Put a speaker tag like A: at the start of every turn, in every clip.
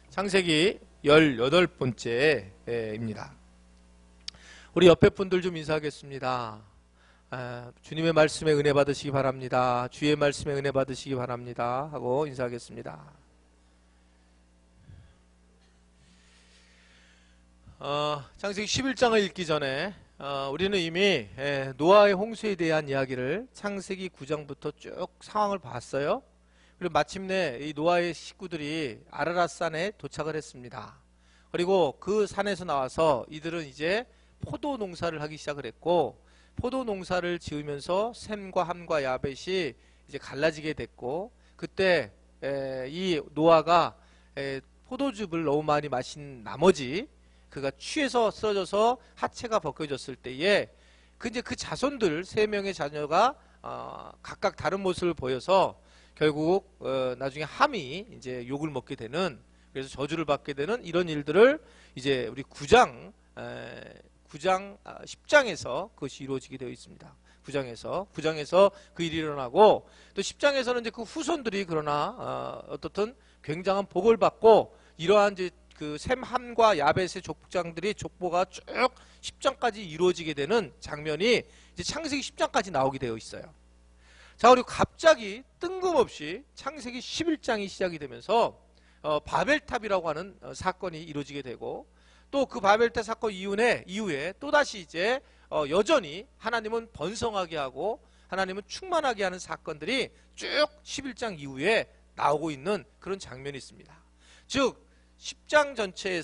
A: 창세기 18번째입니다. 우리 옆에 분들 좀 인사하겠습니다. 주님의 말씀에 은혜 받으시기 바랍니다. 주의 말씀에 은혜 받으시기 바랍니다. 하고 인사하겠습니다. 창세기 11장을 읽기 전에 우리는 이미 노아의 홍수에 대한 이야기를 창세기 9장부터 쭉 상황을 봤어요. 그리고 마침내 이 노아의 식구들이 아라랏산에 도착을 했습니다. 그리고 그 산에서 나와서 이들은 이제 포도 농사를 하기 시작을 했고, 포도 농사를 지으면서 셈과 함과 야벳이 이제 갈라지게 됐고, 그때 이 노아가 포도즙을 너무 많이 마신 나머지 그가 취해서 쓰러져서 하체가 벗겨졌을 때에 이제 그 자손들 3명의 자녀가 각각 다른 모습을 보여서 결국 나중에 함이 이제 욕을 먹게 되는, 그래서 저주를 받게 되는 이런 일들을 이제 우리 10장에서 그것이 이루어지게 되어 있습니다. 9장에서 그 일이 일어나고, 또 10장에서는 이제 그 후손들이 그러나 어떻든 굉장한 복을 받고, 이러한 이제 그 셈, 함과 야벳의 족보가 쭉 10장까지 이루어지게 되는 장면이 이제 창세기 10장까지 나오게 되어 있어요. 자, 그리고 갑자기 뜬금없이 창세기 11장이 시작이 되면서 바벨탑이라고 하는 사건이 이루어지게 되고, 또 그 바벨탑 사건 이후에 또다시 이제 여전히 하나님은 번성하게 하고 하나님은 충만하게 하는 사건들이 쭉 11장 이후에 나오고 있는 그런 장면이 있습니다. 즉 10장 전체에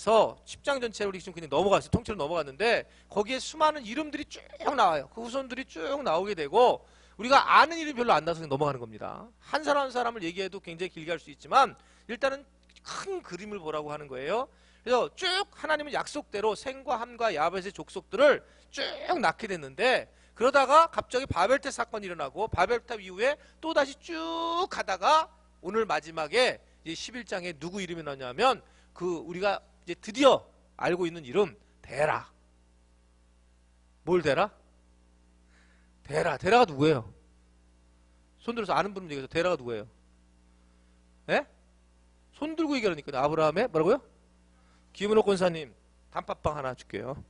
A: 우리 지금 그냥 넘어갔어요. 통째로 넘어갔는데 거기에 수많은 이름들이 쭉 나와요. 그 후손들이 쭉 나오게 되고, 우리가 아는 이름이 별로 안 나서 그냥 넘어가는 겁니다. 한 사람 한 사람을 얘기해도 굉장히 길게 할 수 있지만 일단은 큰 그림을 보라고 하는 거예요. 그래서 쭉 하나님은 약속대로 셈과 함과 야벳의 족속들을 쭉 낳게 됐는데, 그러다가 갑자기 바벨탑 사건이 일어나고 바벨탑 이후에 또다시 쭉 가다가 오늘 마지막에 이제 11장에 누구 이름이 나냐면 그 우리가 이제 드디어 알고 있는 이름 데라. 뭘 데라? 데라가 누구예요? 손 들어서 아는 분은 얘기해서 데라가 누구예요? 예? 손 들고 얘기하니까 아브라함의 뭐라고요? 김은옥 권사님 단팥빵 하나 줄게요.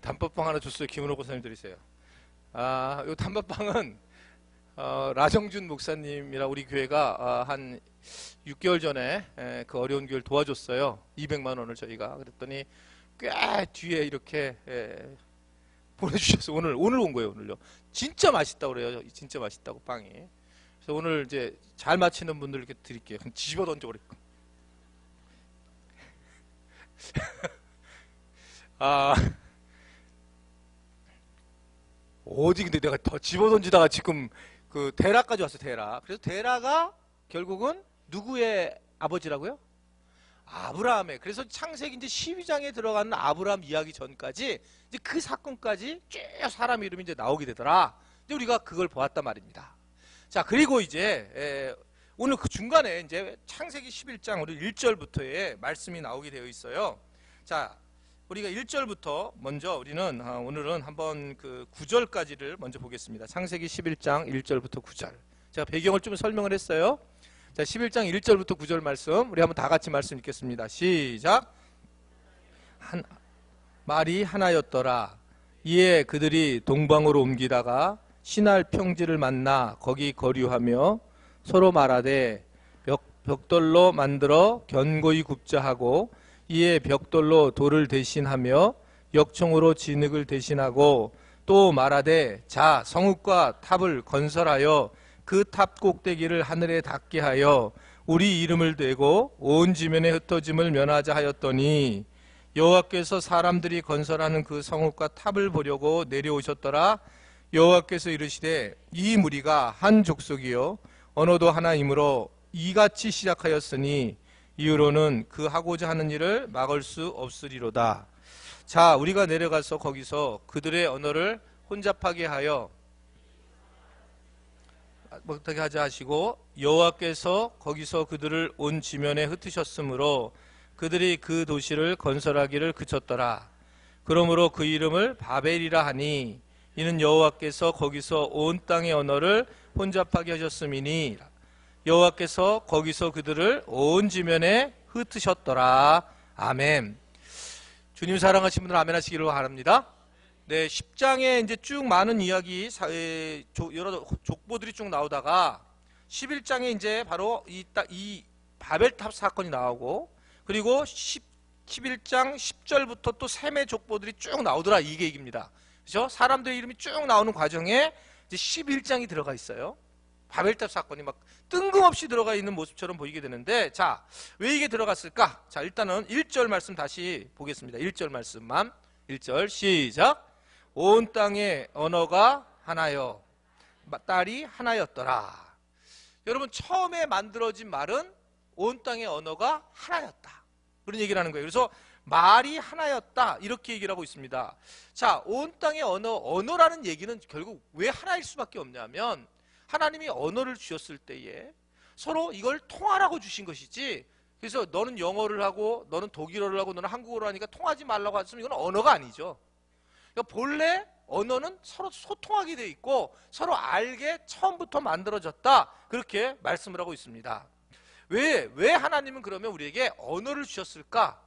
A: 단팥빵 하나 줬어요. 김은옥 권사님 드리세요. 요 단팥빵은 라정준 목사님이라 우리 교회가 한 6개월 전에 그 어려운 교회를 도와줬어요. 200만 원을 저희가. 그랬더니 꽤 뒤에 이렇게 보내주셔서 오늘 온 거예요. 오늘요. 진짜 맛있다고 그래요. 진짜 맛있다고 빵이. 그래서 오늘 이제 잘 맞히는 분들 이렇게 드릴게요. 그냥 집어 던져버릴 거. 어디 근데 내가 더 집어 던지다가 지금 그 데라까지 왔어. 데라. 그래서 데라가 결국은 누구의 아버지라고요? 아브라함의. 그래서 창세기 이제 12장에 들어가는 아브라함 이야기 전까지 이제 그 사건까지 쭉 사람 이름이 이제 나오게 되더라. 이제 우리가 그걸 보았단 말입니다. 자, 그리고 이제 오늘 그 중간에 이제 창세기 11장 우리 1절부터의 말씀이 나오게 되어 있어요. 자, 우리가 1절부터 먼저 우리는 오늘은 한번 그 9절까지를 먼저 보겠습니다. 창세기 11장 1절부터 9절. 제가 배경을 좀 설명을 했어요. 자, 11장 1절부터 9절 말씀 우리 한번 다 같이 말씀 읽겠습니다. 시작. 말이 하나였더라. 이에 그들이 동방으로 옮기다가 시날 평지를 만나 거기 거류하며 서로 말하되 벽돌로 만들어 견고히 굽자 하고, 이에 벽돌로 돌을 대신하며 역청으로 진흙을 대신하고, 또 말하되 자 성읍과 탑을 건설하여 그 탑 꼭대기를 하늘에 닿게 하여 우리 이름을 대고 온 지면에 흩어짐을 면하자 하였더니, 여호와께서 사람들이 건설하는 그 성읍과 탑을 보려고 내려오셨더라. 여호와께서 이르시되 이 무리가 한 족속이요 언어도 하나이므로 이같이 시작하였으니 이후로는 그 하고자 하는 일을 막을 수 없으리로다. 자, 우리가 내려가서 거기서 그들의 언어를 혼잡하게 하여 못하게 하자 하시고, 여호와께서 거기서 그들을 온 지면에 흩으셨으므로 그들이 그 도시를 건설하기를 그쳤더라. 그러므로 그 이름을 바벨이라 하니 이는 여호와께서 거기서 온 땅의 언어를 혼잡하게 하셨음이니 여호와께서 거기서 그들을 온 지면에 흩으셨더라. 아멘. 주님 사랑하신 분들 아멘 하시기를 바랍니다. 네, 10장에 이제 쭉 많은 이야기, 여러 족보들이 쭉 나오다가 11장에 이제 바로 이 바벨탑 사건이 나오고, 그리고 11장 10절부터 또 셈의 족보들이 쭉 나오더라, 이게 얘기입니다. 그죠? 사람들의 이름이 쭉 나오는 과정에 이제 11장이 들어가 있어요. 바벨탑 사건이 막 뜬금없이 들어가 있는 모습처럼 보이게 되는데, 자, 왜 이게 들어갔을까? 자, 일단은 1절 말씀 다시 보겠습니다. 1절 말씀만. 1절 시작. 온 땅의 언어가 하나여 딸이 하나였더라. 여러분, 처음에 만들어진 말은 온 땅의 언어가 하나였다, 그런 얘기를 하는 거예요. 그래서 말이 하나였다, 이렇게 얘기를 하고 있습니다. 자, 온 땅의 언어라는 얘기는 결국 왜 하나일 수밖에 없냐면, 하나님이 언어를 주셨을 때에 서로 이걸 통하라고 주신 것이지, 그래서 너는 영어를 하고 너는 독일어를 하고 너는 한국어를 하니까 통하지 말라고 했으면 이건 언어가 아니죠. 그러니까 본래 언어는 서로 소통하게 돼 있고 서로 알게 처음부터 만들어졌다, 그렇게 말씀을 하고 있습니다. 왜 하나님은 그러면 우리에게 언어를 주셨을까?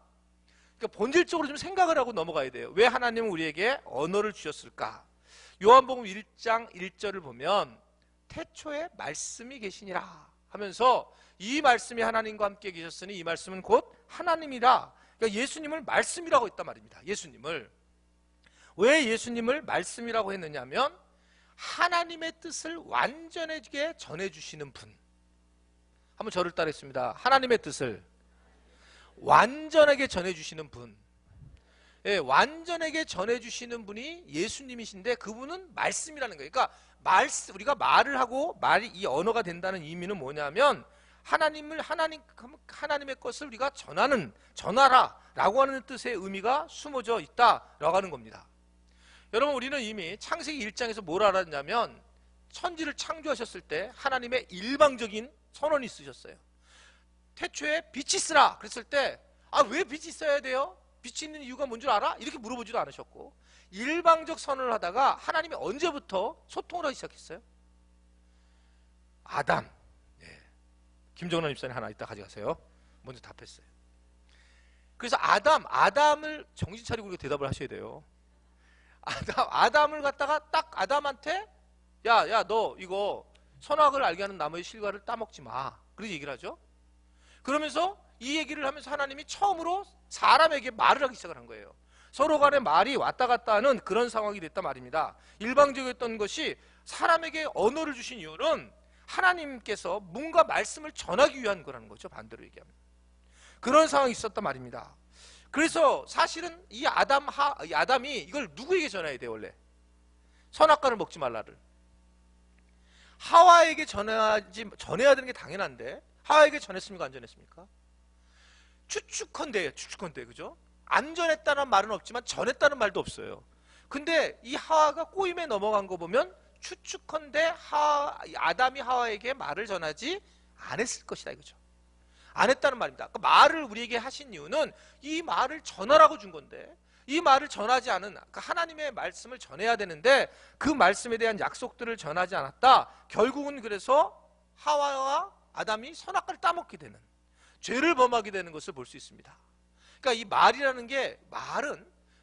A: 그러니까 본질적으로 좀 생각을 하고 넘어가야 돼요. 왜 하나님은 우리에게 언어를 주셨을까? 요한복음 1장 1절을 보면 태초에 말씀이 계시니라 하면서, 이 말씀이 하나님과 함께 계셨으니 이 말씀은 곧 하나님이라. 그러니까 예수님을 말씀이라고 했단 말입니다. 예수님을. 왜 예수님을 말씀이라고 했느냐면, 하나님의 뜻을 완전하게 전해주시는 분. 한번 저를 따르겠습니다. 하나님의 뜻을 완전하게 전해주시는 분. 예, 완전하게 전해주시는 분이 예수님이신데, 그분은 말씀이라는 거예요. 그러니까 우리가 말을 하고 말이 이 언어가 된다는 의미는 뭐냐면, 하나님의 것을 우리가 전하라 라고 하는 뜻의 의미가 숨어져 있다라고 하는 겁니다. 여러분, 우리는 이미 창세기 1장에서 뭘 알았냐면, 천지를 창조하셨을 때 하나님의 일방적인 선언이 있으셨어요. 태초에 빛이 있으라 그랬을 때, 왜 빛이 있어야 돼요? 빛이 있는 이유가 뭔 줄 알아? 이렇게 물어보지도 않으셨고, 일방적 선언을 하다가 하나님이 언제부터 소통을 하기 시작했어요? 아담. 예. 김정란 입사님 하나 이따 가져가세요. 먼저 답했어요. 그래서 아담을 정신 차리고 우리가 대답을 하셔야 돼요. 아담을 갖다가 딱 아담한테, 야, 너 이거 선악을 알게 하는 나무의 실과를 따먹지 마, 그렇게 얘기를 하죠. 그러면서 이 얘기를 하면서 하나님이 처음으로 사람에게 말을 하기 시작을 한 거예요. 서로 간에 말이 왔다 갔다 하는 그런 상황이 됐단 말입니다. 일방적이었던 것이 사람에게 언어를 주신 이유는 하나님께서 뭔가 말씀을 전하기 위한 거라는 거죠. 반대로 얘기하면 그런 상황이 있었단 말입니다. 그래서 사실은 이 아담이 이걸 누구에게 전해야 돼요? 원래 선악과를 먹지 말라를 하와에게 전해야 되는 게 당연한데, 하와에게 전했습니까? 안 전했습니까? 추측컨대요. 그죠? 안 전했다는 말은 없지만 전했다는 말도 없어요. 근데 이 하와가 꼬임에 넘어간 거 보면 추측컨대 아담이 하와에게 말을 전하지 않았을 것이다, 이거죠. 안 했다는 말입니다. 그러니까 말을 우리에게 하신 이유는 이 말을 전하라고 준 건데, 이 말을 전하지 않은, 그러니까 하나님의 말씀을 전해야 되는데 그 말씀에 대한 약속들을 전하지 않았다. 결국은 그래서 하와와 아담이 선악과를 따먹게 되는, 죄를 범하게 되는 것을 볼 수 있습니다. 그러니까 이 말이라는 게,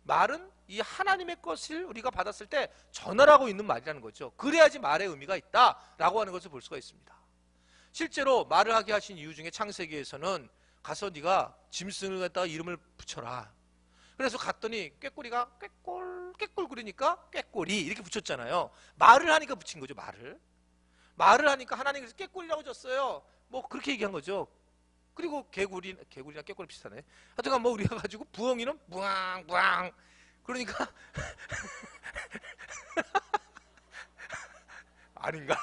A: 말은 이 하나님의 것을 우리가 받았을 때 전하라고 있는 말이라는 거죠. 그래야지 말의 의미가 있다라고 하는 것을 볼 수가 있습니다. 실제로 말을 하게 하신 이유 중에 창세기에서는 가서 네가 짐승을 갖다가 이름을 붙여라. 그래서 갔더니 꾀꼬리가 꾀꼴 그러니까 꾀꼬리 이렇게 붙였잖아요. 말을 하니까 붙인 거죠. 말을 하니까 하나님께서 꾀꼬리라고 줬어요. 뭐 그렇게 얘기한 거죠. 그리고 개구리나 꾀꼬리 비슷하네. 하여튼간 뭐 우리가 가지고 부엉이는 부앙 그러니까 아닌가?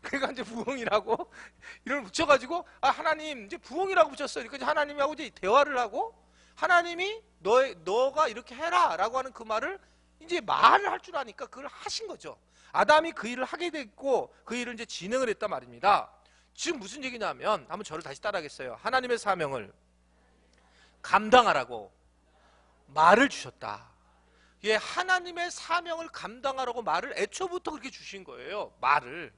A: 그러니까 이제 부엉이라고 이름을 붙여가지고, 하나님 이제 부엉이라고 붙였어요. 그러니까 하나님하고 이제 대화를 하고, 하나님이 너가 이렇게 해라라고 하는 그 말을 이제 말을 할 줄 아니까 그걸 하신 거죠. 아담이 그 일을 하게 됐고 그 일을 이제 진행을 했단 말입니다. 지금 무슨 얘기냐면, 한번 저를 다시 따라하겠어요. 하나님의 사명을 감당하라고 말을 주셨다. 예, 하나님의 사명을 감당하라고 말을 애초부터 그렇게 주신 거예요. 말을.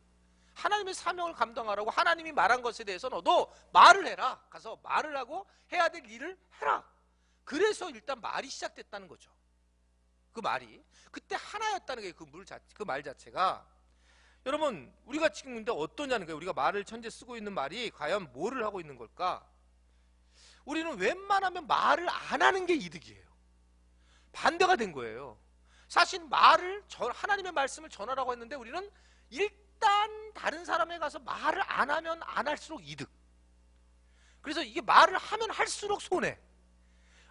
A: 하나님의 사명을 감당하라고 하나님이 말한 것에 대해서 너도 말을 해라. 가서 말을 하고 해야 될 일을 해라. 그래서 일단 말이 시작됐다는 거죠. 그 말이. 그때 하나였다는 게 그 말 자체가. 여러분, 우리가 지금 근데 어떠냐는 거예요. 우리가 말을 천재 쓰고 있는 말이 과연 뭐를 하고 있는 걸까? 우리는 웬만하면 말을 안 하는 게 이득이에요. 반대가 된 거예요. 사실 하나님의 말씀을 전하라고 했는데 우리는 일단 다른 사람에 가서 말을 안 하면 안 할수록 이득. 그래서 이게 말을 하면 할수록 손해.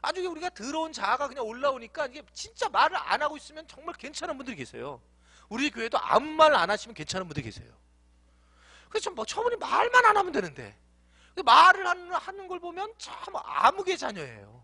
A: 나중에 우리가 더러운 자아가 그냥 올라오니까 이게 진짜 말을 안 하고 있으면 정말 괜찮은 분들이 계세요. 우리 교회도 아무 말 안 하시면 괜찮은 분들이 계세요. 그래서 뭐 저분이 말만 안 하면 되는데 말을 하는 걸 보면 참 암흑의 자녀예요.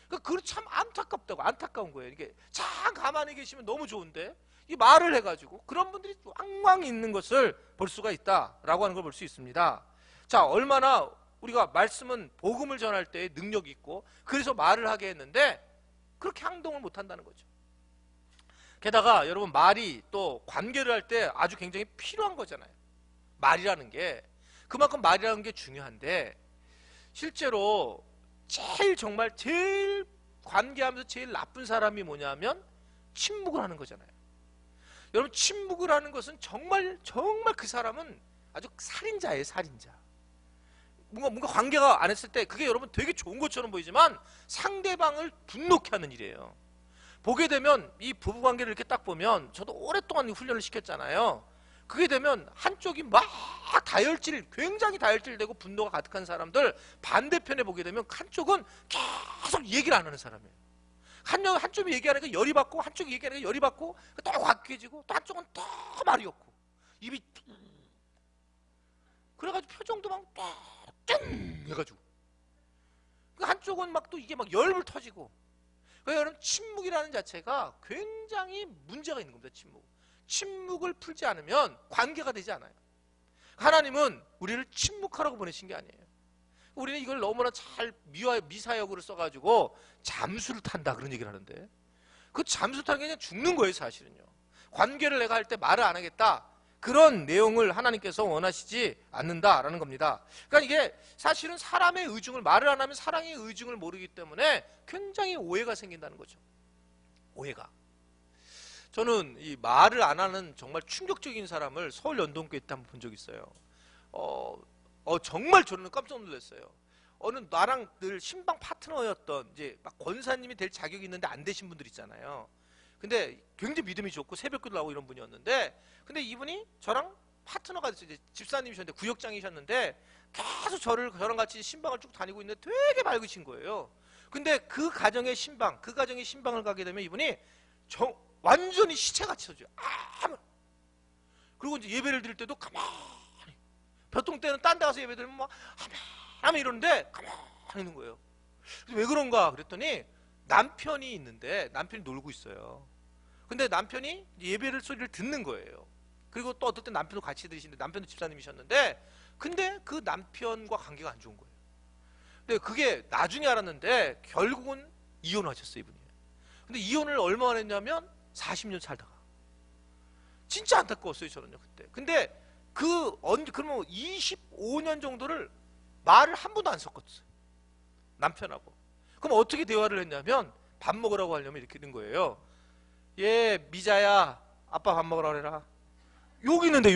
A: 그거 참 안타까운 거예요. 이게 참 가만히 계시면 너무 좋은데 이 말을 해가지고 그런 분들이 왕왕 있는 것을 볼 수가 있다라고 하는 걸 볼 수 있습니다. 자, 얼마나 우리가 말씀은 복음을 전할 때 능력이 있고 그래서 말을 하게 했는데 그렇게 행동을 못 한다는 거죠. 게다가 여러분 말이 또 관계를 할 때 아주 굉장히 필요한 거잖아요. 말이라는 게 그만큼 말이라는 게 중요한데 실제로 제일 관계하면서 제일 나쁜 사람이 뭐냐면 침묵을 하는 거잖아요. 여러분 침묵을 하는 것은 정말 그 사람은 아주 살인자예요. 살인자. 뭔가 관계가 안 했을 때 그게 여러분 되게 좋은 것처럼 보이지만 상대방을 분노케 하는 일이에요. 보게 되면 이 부부관계를 이렇게 딱 보면 저도 오랫동안 훈련을 시켰잖아요. 그게 되면 한쪽이 막 굉장히 다혈질되고 분노가 가득한 사람들 반대편에 보게 되면 한쪽은 계속 얘기를 안 하는 사람이에요. 한쪽이 얘기하니까 열이 받고 한쪽이 얘기하니까 열이 받고 또 곽해지고 또 한쪽은 또 말이 없고 입이 그래가지고 표정도 막 띵 해가지고 그 한쪽은 막 또 이게 막 열불 터지고. 그러니까 여러분 침묵이라는 자체가 굉장히 문제가 있는 겁니다. 침묵을 풀지 않으면 관계가 되지 않아요. 하나님은 우리를 침묵하라고 보내신 게 아니에요. 우리는 이걸 너무나 잘 미사역으로 써가지고 잠수를 탄다 그런 얘기를 하는데 그 잠수 타는 게 그냥 죽는 거예요. 사실은요. 관계를 내가 할 때 말을 안 하겠다 그런 내용을 하나님께서 원하시지 않는다라는 겁니다. 그러니까 이게 사실은 사람의 의중을 말을 안 하면 사랑의 의중을 모르기 때문에 굉장히 오해가 생긴다는 거죠. 오해가. 저는 이 말을 안 하는 정말 충격적인 사람을 서울 연동교회 때 한번 본 적이 있어요. 정말 저는 깜짝 놀랐어요. 나랑 늘 신방 파트너였던 이제 막 권사님이 될 자격이 있는데 안 되신 분들 있잖아요. 근데 굉장히 믿음이 좋고 새벽기도 나오고 이런 분이었는데 근데 이분이 저랑 파트너가 됐어요. 이제 집사님이셨는데 구역장이셨는데 계속 저랑 같이 신방을 쭉 다니고 있는데 되게 맑으신 거예요. 근데 그 가정의 신방을 가게 되면 이분이 완전히 시체같이 서줘요. 그리고 이제 예배를 드릴 때도 가만히 보통 때는 딴 데 가서 예배 드리면 막 하면 이러는데 가만히 있는 거예요. 왜 그런가 그랬더니 남편이 있는데 남편이 놀고 있어요. 근데 남편이 예배를 소리를 듣는 거예요. 그리고 또 어떨 때 남편도 같이 들으시는데 남편도 집사님이셨는데 근데 그 남편과 관계가 안 좋은 거예요. 근데 그게 나중에 알았는데 결국은 이혼하셨어요. 이분이. 근데 이혼을 얼마나 했냐면 40년 살다가 진짜 안타까웠어요. 저는요 그때. 근데 그러면 25년 정도를 말을 한 번도 안 섞었어요. 남편하고. 그럼 어떻게 대화를 했냐면 밥 먹으라고 하려면 이렇게 된 거예요. 예, 미자야, 아빠 밥 먹으라 그래라. 여기 있는데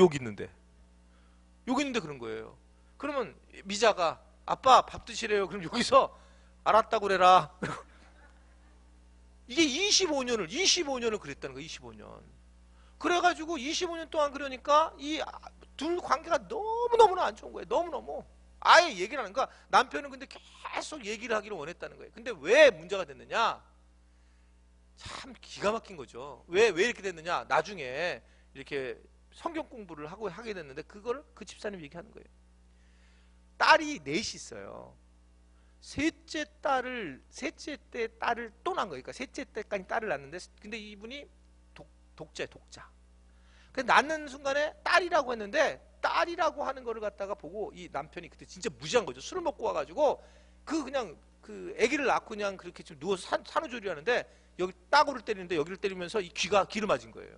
A: 그런 거예요. 그러면 미자가 아빠 밥 드시래요. 그럼 여기서 알았다고 그래라. 이게 25년을 그랬다는 거예요. 25년. 그래가지고 25년 동안 그러니까 이 둘 관계가 너무너무나 안 좋은 거예요. 너무너무. 아예 얘기를 하는 거야. 남편은 근데 계속 얘기를 하기를 원했다는 거예요. 근데 왜 문제가 됐느냐? 참 기가 막힌 거죠. 왜 이렇게 됐느냐? 나중에 이렇게 성경 공부를 하게 됐는데 그거를 그 집사님 얘기하는 거예요. 딸이 넷이 있어요. 셋째 때 딸을 또 낳은 거예요. 그러니까 셋째 때까지 딸을 낳는데 근데 이분이 독자. 근데 낳는 순간에 딸이라고 했는데 딸이라고 하는 거를 갖다가 보고 이 남편이 그때 진짜 무지한 거죠. 술을 먹고 와가지고 그냥 그 아기를 낳고 그냥 그렇게 좀 누워서 산후조리를 하는데 여기 따구를 때리는데 여기를 때리면서 이 귀를 맞은 거예요.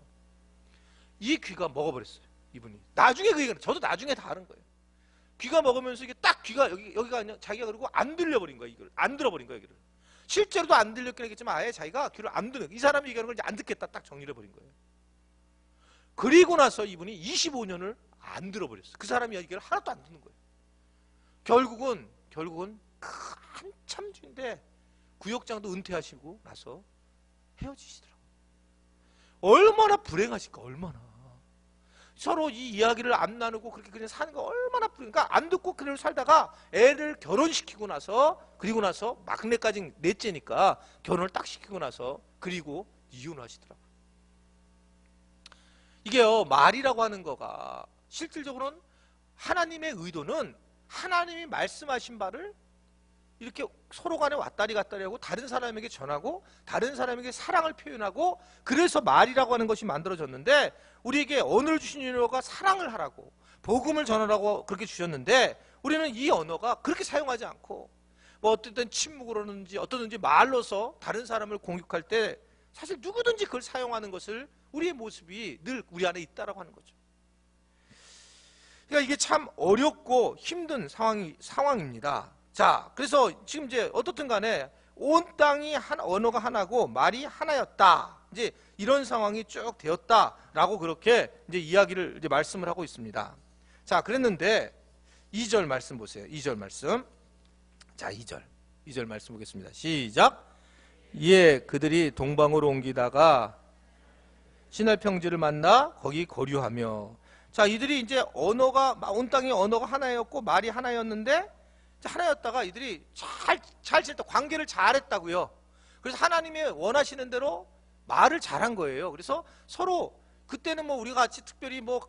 A: 이 귀가 먹어버렸어요. 이분이. 나중에 그 얘기는 저도 나중에 다 아는 거예요. 귀가 먹으면서 이게 딱 귀가 여기가 그냥 자기가 그리고 안 들려버린 거야. 이걸 안 들어버린 거야. 여기를. 실제로도 안 들렸긴 했겠지만 아예 자기가 귀를 안 듣는 이 사람이 얘기하는 걸 이제 안 듣겠다 딱 정리를 해버린 거예요. 그리고 나서 이분이 25년을 안 들어버렸어요. 그 사람이 얘기를 하나도 안 듣는 거예요. 결국은 한참 뒤인데 구역장도 은퇴하시고 나서 헤어지시더라고요. 얼마나 불행하실까. 얼마나 서로 이 이야기를 안 나누고 그렇게 그냥 사는 거 얼마나 그러니까 안 듣고 그대로 살다가 애를 결혼시키고 나서 그리고 나서 막내까지 넷째니까 결혼을 딱 시키고 나서 그리고 이혼하시더라고요. 이게요 말이라고 하는 거가 실질적으로는 하나님의 의도는 하나님이 말씀하신 바를 이렇게 서로 간에 왔다리 갔다리 하고 다른 사람에게 전하고 다른 사람에게 사랑을 표현하고 그래서 말이라고 하는 것이 만들어졌는데 우리에게 언어를 주신 언어가 사랑을 하라고 복음을 전하라고 그렇게 주셨는데 우리는 이 언어가 그렇게 사용하지 않고 뭐 어쨌든 침묵으로든지 어떠든지 말로서 다른 사람을 공격할 때 사실 누구든지 그걸 사용하는 것을 우리의 모습이 늘 우리 안에 있다라고 하는 거죠. 그러니까 이게 참 어렵고 힘든 상황입니다. 자, 그래서 지금 이제 어떻든 간에 온 땅이 언어가 하나고 말이 하나였다. 이제 이런 상황이 쭉 되었다라고 그렇게 이제 이야기를 이제 말씀을 하고 있습니다. 자, 그랬는데 2절 말씀 보세요. 2절 말씀. 자, 2절 말씀 보겠습니다. 시작. 이에 그들이 동방으로 옮기다가 시날 평지를 만나 거기 거류하며. 자, 이들이 이제 언어가 온 땅이 언어가 하나였고 말이 하나였는데 하나였다가 이들이 잘 지냈다. 관계를 잘했다고요. 그래서 하나님이 원하시는 대로 말을 잘한 거예요. 그래서 서로 그때는 뭐 우리가 같이 특별히 뭐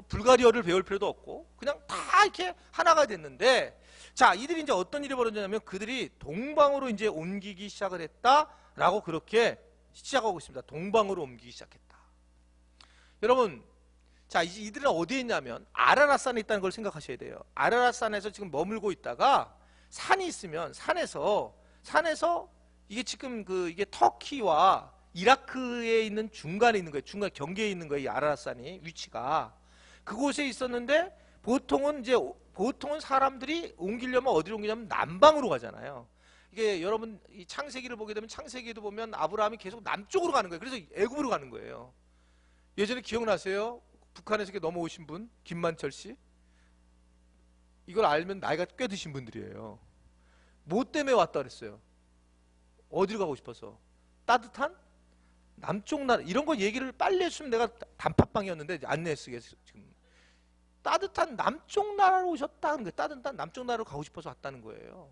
A: 불가리어를 배울 필요도 없고 그냥 다 이렇게 하나가 됐는데 자, 이들이 이제 어떤 일이 벌어졌냐면 그들이 동방으로 이제 옮기기 시작을 했다라고 그렇게 시작하고 있습니다. 동방으로 옮기기 시작했다. 여러분, 자, 이제 이들은 어디에 있냐면 아라랏산에 있다는 걸 생각하셔야 돼요. 아라랏산에서 지금 머물고 있다가 산이 있으면 산에서 이게 지금 이게 터키와 이라크에 있는 중간에 있는 거예요. 중간 경계에 있는 거예요. 이 아라랏산이 위치가 그곳에 있었는데 보통은 사람들이 옮기려면 어디로 옮기냐면 남방으로 가잖아요. 이게 여러분 이 창세기를 보게 되면 창세기에도 보면 아브라함이 계속 남쪽으로 가는 거예요. 그래서 애굽으로 가는 거예요. 예전에 기억나세요? 북한에서 넘어오신 분 김만철 씨 이걸 알면 나이가 꽤 드신 분들이에요. 뭐 때문에 왔다 그랬어요? 어디로 가고 싶어서? 따뜻한 남쪽 나라 이런 거 얘기를 빨리 했으면 내가 단팥빵이었는데 안내했으게 지금 따뜻한 남쪽 나라로 오셨다는 거예요. 따뜻한 남쪽 나라로 가고 싶어서 왔다는 거예요.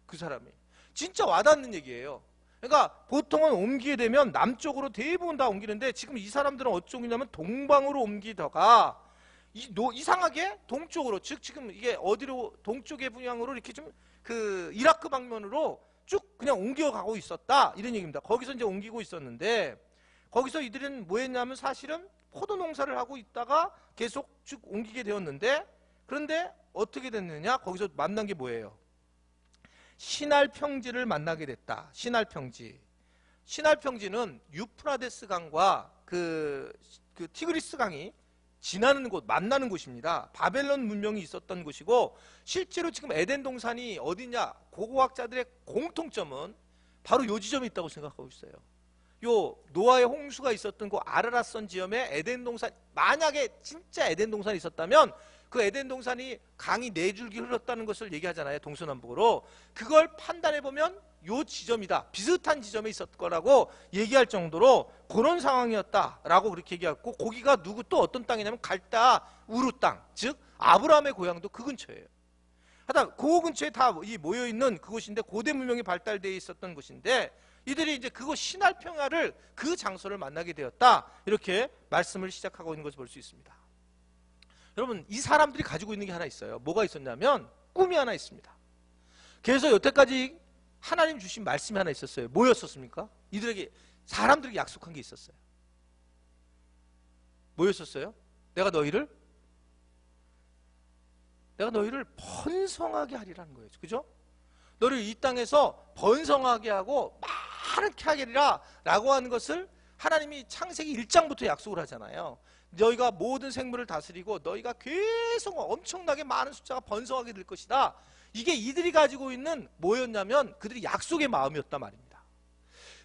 A: 그 사람이 진짜 와닿는 얘기예요. 그러니까 보통은 옮기게 되면 남쪽으로 대부분 다 옮기는데 지금 이 사람들은 어쩌냐면 동방으로 옮기다가 이상하게 동쪽으로 즉 지금 이게 어디로 동쪽의 분양으로 이렇게 좀 이라크 방면으로 쭉 그냥 옮겨가고 있었다 이런 얘기입니다. 거기서 이제 옮기고 있었는데 거기서 이들은 뭐 했냐면 사실은 포도 농사를 하고 있다가 계속 쭉 옮기게 되었는데 그런데 어떻게 됐느냐 거기서 만난 게 뭐예요? 시날 평지를 만나게 됐다. 시날 평지는 유프라데스 강과 그 티그리스 강이 지나는 곳, 만나는 곳입니다. 바벨론 문명이 있었던 곳이고 실제로 지금 에덴 동산이 어디냐? 고고학자들의 공통점은 바로 요 지점에 있다고 생각하고 있어요. 요 노아의 홍수가 있었던 그 아라랏산 지점에 에덴 동산 만약에 진짜 에덴 동산이 있었다면 그 에덴 동산이 강이 4줄기 흘렀다는 것을 얘기하잖아요. 동서남북으로. 그걸 판단해보면 요 지점이다. 비슷한 지점에 있었을 거라고 얘기할 정도로 그런 상황이었다라고 그렇게 얘기하고 거기가 또 어떤 땅이냐면 갈다 우루 땅. 즉 아브라함의 고향도 그 근처예요. 하여튼 그 근처에 다 모여있는 그곳인데 고대 문명이 발달되어 있었던 곳인데 이들이 이제 그곳 시날 평야를 그 장소를 만나게 되었다. 이렇게 말씀을 시작하고 있는 것을 볼 수 있습니다. 여러분 이 사람들이 가지고 있는 게 하나 있어요. 뭐가 있었냐면 꿈이 하나 있습니다. 그래서 여태까지 하나님 주신 말씀이 하나 있었어요. 뭐였었습니까? 이들에게 사람들에게 약속한 게 있었어요. 뭐였었어요? 내가 너희를 번성하게 하리라는 거예요. 그죠? 너를 이 땅에서 번성하게 하고 많게 하리라 라고 하는 것을 하나님이 창세기 1장부터 약속을 하잖아요. 너희가 모든 생물을 다스리고 너희가 계속 엄청나게 많은 숫자가 번성하게 될 것이다. 이게 이들이 가지고 있는 뭐였냐면 그들이 약속의 마음이었단 말입니다.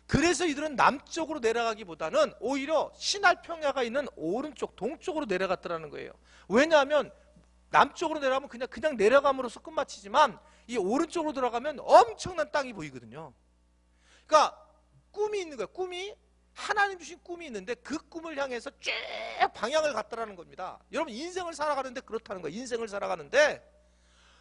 A: 그래서 이들은 남쪽으로 내려가기보다는 오히려 시날 평야가 있는 오른쪽 동쪽으로 내려갔더라는 거예요. 왜냐하면 남쪽으로 내려가면 그냥 내려감으로써 끝마치지만 이 오른쪽으로 들어가면 엄청난 땅이 보이거든요. 그러니까 꿈이 있는 거예요. 꿈이 하나님 주신 꿈이 있는데 그 꿈을 향해서 쭉 방향을 갔다라는 겁니다. 여러분 인생을 살아가는데 그렇다는 거예요. 인생을 살아가는데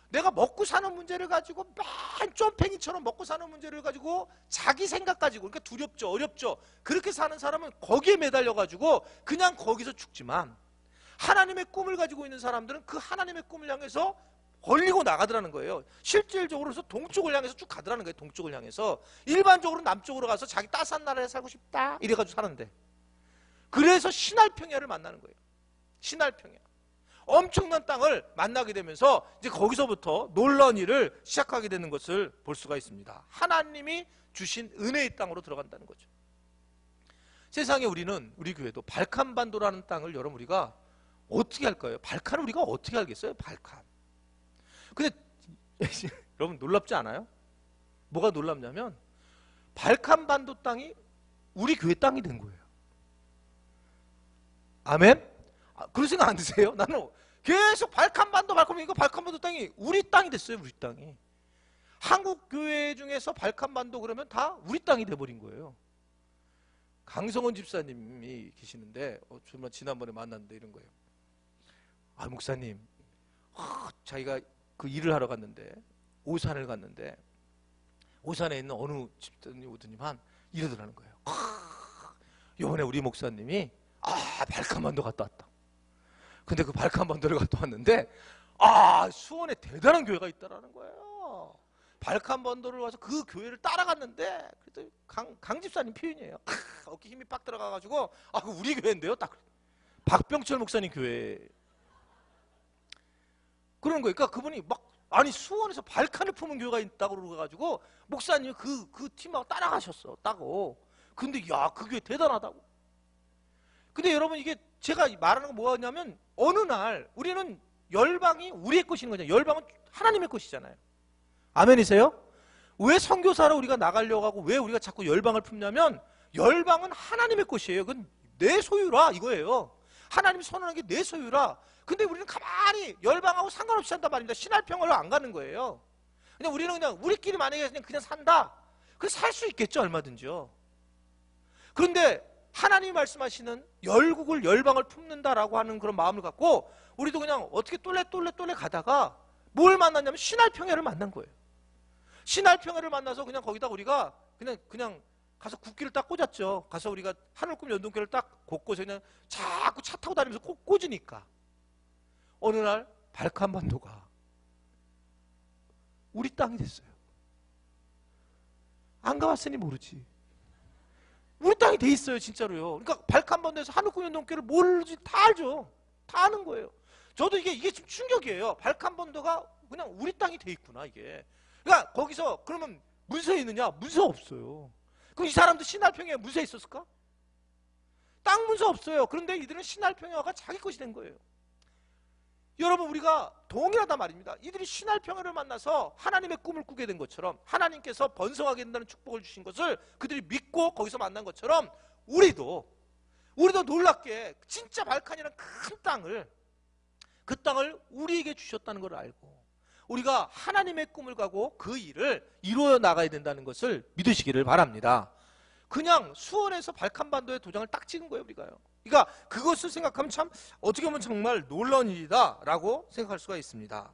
A: 내가 먹고 사는 문제를 가지고 맨 쫌팽이처럼 먹고 사는 문제를 가지고 자기 생각 가지고 그러니까 두렵죠, 어렵죠. 그렇게 사는 사람은 거기에 매달려 가지고 그냥 거기서 죽지만 하나님의 꿈을 가지고 있는 사람들은 그 하나님의 꿈을 향해서 걸리고 나가더라는 거예요. 실질적으로서 동쪽을 향해서 쭉 가더라는 거예요. 동쪽을 향해서. 일반적으로 남쪽으로 가서 자기 따스한 나라에 살고 싶다 이래가지고 사는데, 그래서 신할평야를 만나는 거예요. 신할평야. 엄청난 땅을 만나게 되면서 이제 거기서부터 놀라운 일을 시작하게 되는 것을 볼 수가 있습니다. 하나님이 주신 은혜의 땅으로 들어간다는 거죠. 세상에 우리 교회도 발칸반도라는 땅을 여러분 우리가 어떻게 할까요? 발칸을 우리가 어떻게 알겠어요? 발칸. 근데 여러분 놀랍지 않아요? 뭐가 놀랍냐면 발칸반도 땅이 우리 교회 땅이 된 거예요. 아멘? 그런 생각 안 드세요? 나는 계속 발칸반도 땅이 우리 땅이 됐어요. 우리 땅이. 한국 교회 중에서 발칸반도 그러면 다 우리 땅이 돼버린 거예요. 강성원 집사님이 계시는데 정말 지난번에 만났는데 이런 거예요. 아 목사님, 자기가 그 일을 하러 갔는데 오산을 갔는데 오산에 있는 어느 집사님 오더니만 이러더라는 거예요. 이번에 우리 목사님이 발칸반도 갔다 왔다. 근데 그 발칸반도를 갔다 왔는데 수원에 대단한 교회가 있다라는 거예요. 발칸반도를 와서 그 교회를 따라갔는데 그랬더니 강 집사님 표현이에요. 어깨 힘이 빡 들어가가지고 그 우리 교회인데요. 딱 박병철 목사님 교회. 그러는 거예요. 그러니까 그분이 수원에서 발칸을 품은 교회가 있다고 그러가지고 목사님이 그 팀하고 따라가셨어. 따고. 근데 그 교회 대단하다고. 근데 여러분 이게 제가 말하는 건 뭐냐면 어느 날 우리는 열방이 우리의 것인 거잖아요. 열방은 하나님의 것이잖아요. 아멘이세요? 왜 선교사로 우리가 나가려고 하고 왜 우리가 자꾸 열방을 품냐면 열방은 하나님의 것이에요. 그건 내 소유라 이거예요. 하나님이 선언한 게 내 소유라. 근데 우리는 가만히 열방하고 상관없이 한단 말입니다. 신할평화로 안 가는 거예요. 그냥 우리는 그냥 우리끼리 만약에 그냥 산다. 그래서 살 수 있겠죠. 얼마든지요. 그런데 하나님이 말씀하시는 열국을 열방을 품는다라고 하는 그런 마음을 갖고 우리도 그냥 어떻게 똘래 가다가 뭘 만났냐면 신할평야를 만난 거예요. 신할평야를 만나서 그냥 거기다 우리가 그냥 가서 국기를 딱 꽂았죠. 가서 우리가 하늘꿈 연동교를 딱 곳곳에 그냥 자꾸 차 타고 다니면서 꽂으니까 어느 날 발칸반도가 우리 땅이 됐어요. 안 가봤으니 모르지. 우리 땅이 돼 있어요, 진짜로요. 그러니까 발칸반도에서 하늘꿈 연동교를 모르지 다 알죠. 다 아는 거예요. 저도 이게 좀 충격이에요. 발칸반도가 그냥 우리 땅이 돼 있구나 이게. 그러니까 거기서 그러면 문서 있느냐? 문서 없어요. 그럼 이 사람도 신할평야에 문서 있었을까? 땅 문서 없어요. 그런데 이들은 신할평야가 자기 것이 된 거예요. 여러분 우리가 동일하다 말입니다. 이들이 신할평야를 만나서 하나님의 꿈을 꾸게 된 것처럼 하나님께서 번성하게 된다는 축복을 주신 것을 그들이 믿고 거기서 만난 것처럼 우리도 놀랍게 진짜 발칸이라는 큰 땅을 그 땅을 우리에게 주셨다는 걸 알고 우리가 하나님의 꿈을 가고 그 일을 이루어 나가야 된다는 것을 믿으시기를 바랍니다. 그냥 수원에서 발칸반도에 도장을 딱 찍은 거예요, 우리가요. 그러니까 그것을 생각하면 참 어떻게 보면 정말 놀라운 일이다라고 생각할 수가 있습니다.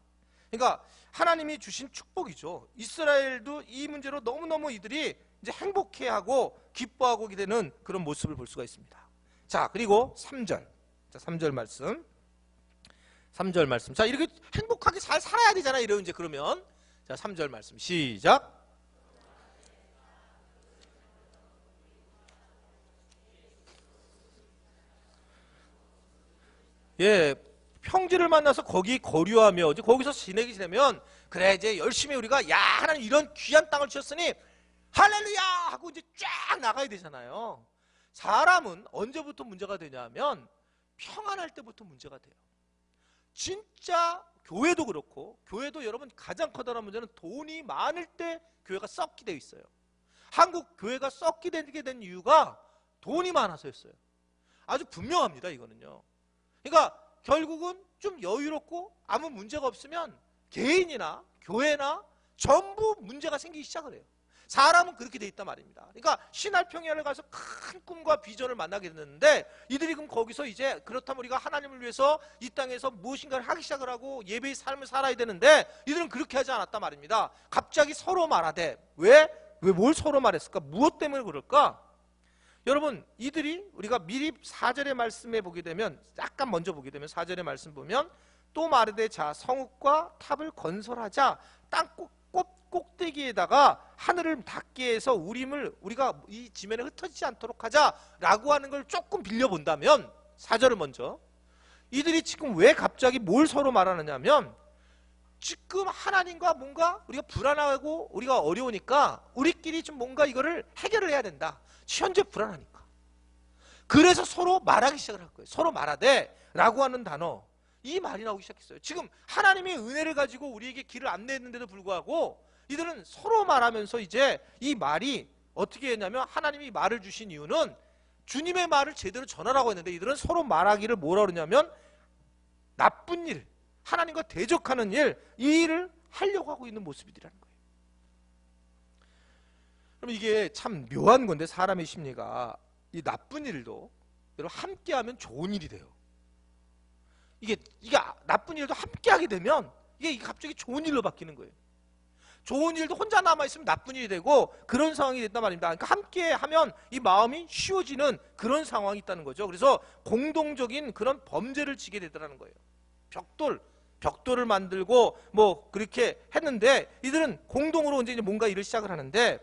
A: 그러니까 하나님이 주신 축복이죠. 이스라엘도 이 문제로 너무너무 이들이 이제 행복해하고 기뻐하고 되는 그런 모습을 볼 수가 있습니다. 자, 그리고 3절. 자, 3절 말씀. 3절 말씀. 자, 이렇게 행복하게 잘 살아야 되잖아요. 이러면 이제 그러면. 자, 3절 말씀. 시작. 평지를 만나서 거기 거류하며 이제 거기서 지내게 되면 그 그래 이제 열심히 우리가 야 하나님 이런 귀한 땅을 주셨으니 할렐루야 하고 이제 쫙 나가야 되잖아요. 사람은 언제부터 문제가 되냐면 평안할 때부터 문제가 돼요. 진짜 교회도 그렇고, 교회도 여러분 가장 커다란 문제는 돈이 많을 때 교회가 썩게 되어 있어요. 한국 교회가 썩게 되게 된 이유가 돈이 많아서였어요. 아주 분명합니다, 이거는요. 그러니까 결국은 좀 여유롭고 아무 문제가 없으면 개인이나 교회나 전부 문제가 생기기 시작을 해요. 사람은 그렇게 돼 있단 말입니다. 그러니까 신할평야를 가서 큰 꿈과 비전을 만나게 됐는데, 이들이 그럼 거기서 이제 그렇다면 우리가 하나님을 위해서 이 땅에서 무엇인가를 하기 시작을 하고 예배의 삶을 살아야 되는데, 이들은 그렇게 하지 않았단 말입니다. 갑자기 서로 말하되, 왜 뭘 서로 말했을까? 무엇 때문에 그럴까? 여러분, 이들이 우리가 미리 4절의 말씀에 보게 되면, 약간 먼저 보게 되면 4절의 말씀 보면, 또 마르되 자 성읍과 탑을 건설하자, 땅 꼭대기에다가 하늘을 닿게 해서 우리가 이 지면에 흩어지지 않도록 하자라고 하는 걸 조금 빌려본다면, 4절을 먼저, 이들이 지금 왜 갑자기 뭘 서로 말하느냐면, 지금 하나님과 뭔가 우리가 불안하고 우리가 어려우니까 우리끼리 좀 뭔가 이거를 해결을 해야 된다. 현재 불안하니까. 그래서 서로 말하기 시작을 할 거예요. 서로 말하되 라고 하는 단어, 이 말이 나오기 시작했어요. 지금 하나님의 은혜를 가지고 우리에게 길을 안내했는데도 불구하고 이들은 서로 말하면서 이제 이 말이 어떻게 했냐면, 하나님이 말을 주신 이유는 주님의 말을 제대로 전하라고 했는데, 이들은 서로 말하기를 뭐라 그러냐면 나쁜 일, 하나님과 대적하는 일, 이 일을 하려고 하고 있는 모습이라는 거예요. 그럼 이게 참 묘한 건데, 사람의 심리가 이 나쁜 일도 여러분 함께하면 좋은 일이 돼요. 이게 나쁜 일도 함께하게 되면 이게 갑자기 좋은 일로 바뀌는 거예요. 좋은 일도 혼자 남아있으면 나쁜 일이 되고, 그런 상황이 됐단 말입니다. 그러니까 함께 하면 이 마음이 쉬워지는 그런 상황이 있다는 거죠. 그래서 공동적인 그런 범죄를 지게 되더라는 거예요. 벽돌을 만들고 뭐 그렇게 했는데, 이들은 공동으로 이제 뭔가 일을 시작을 하는데,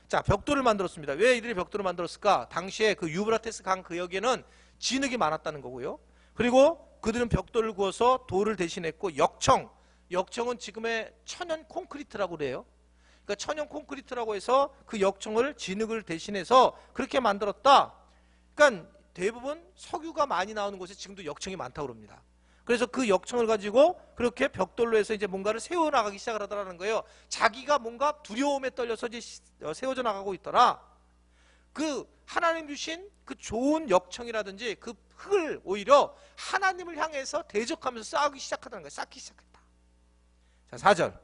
A: 자, 벽돌을 만들었습니다. 왜 이들이 벽돌을 만들었을까? 당시에 그 유브라테스 강 그 역에는 진흙이 많았다는 거고요. 그리고 그들은 벽돌을 구워서 돌을 대신했고, 역청은 지금의 천연 콘크리트라고 그래요. 그러니까 천연 콘크리트라고 해서 그 역청을 진흙을 대신해서 그렇게 만들었다. 그러니까 대부분 석유가 많이 나오는 곳에 지금도 역청이 많다고 그럽니다. 그래서 그 역청을 가지고 그렇게 벽돌로 해서 이제 뭔가를 세워나가기 시작을 하더라는 거예요. 자기가 뭔가 두려움에 떨려서 이제 세워져 나가고 있더라. 그 하나님 주신 그 좋은 역청이라든지 그 흙을 오히려 하나님을 향해서 대적하면서 쌓기 시작하다는 거예요. 쌓기 시작했다. 자, 4절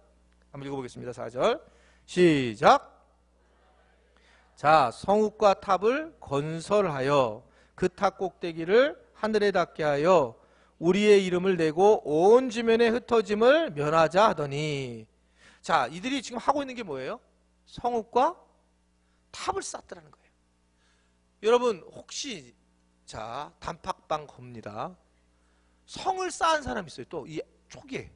A: 한번 읽어보겠습니다. 4절 시작. 자, 성읍과 탑을 건설하여 그 탑 꼭대기를 하늘에 닿게 하여 우리의 이름을 내고 온 지면에 흩어짐을 면하자 하더니, 자, 이들이 지금 하고 있는 게 뭐예요? 성읍과 탑을 쌓더라는 거예요. 여러분 혹시 자 단팥빵 겁니다. 성을 쌓은 사람 있어요. 또 이 초기에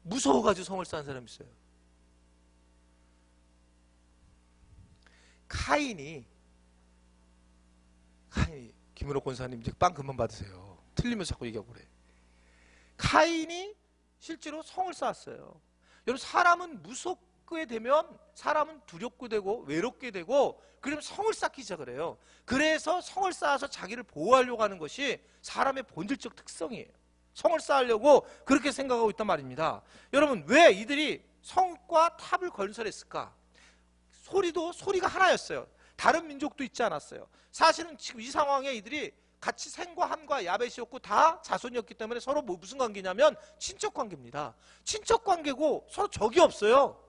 A: 무서워가지고 성을 쌓은 사람 있어요. 카인이 김은옥 권사님 이제 빵 그만 받으세요. 틀리면서 자꾸 얘기하고 그래. 카인이 실제로 성을 쌓았어요. 여러분, 사람은 무섭게 되면 사람은 두렵게 되고 외롭게 되고, 그러면 성을 쌓기 시작을 해요. 그래서 성을 쌓아서 자기를 보호하려고 하는 것이 사람의 본질적 특성이에요. 성을 쌓으려고 그렇게 생각하고 있단 말입니다. 여러분, 왜 이들이 성과 탑을 건설했을까? 소리가 하나였어요. 다른 민족도 있지 않았어요. 사실은 지금 이 상황에 이들이 같이 셈과 함과 야벳이었고 다 자손이었기 때문에 서로 무슨 관계냐면 친척 관계입니다. 친척 관계고 서로 적이 없어요.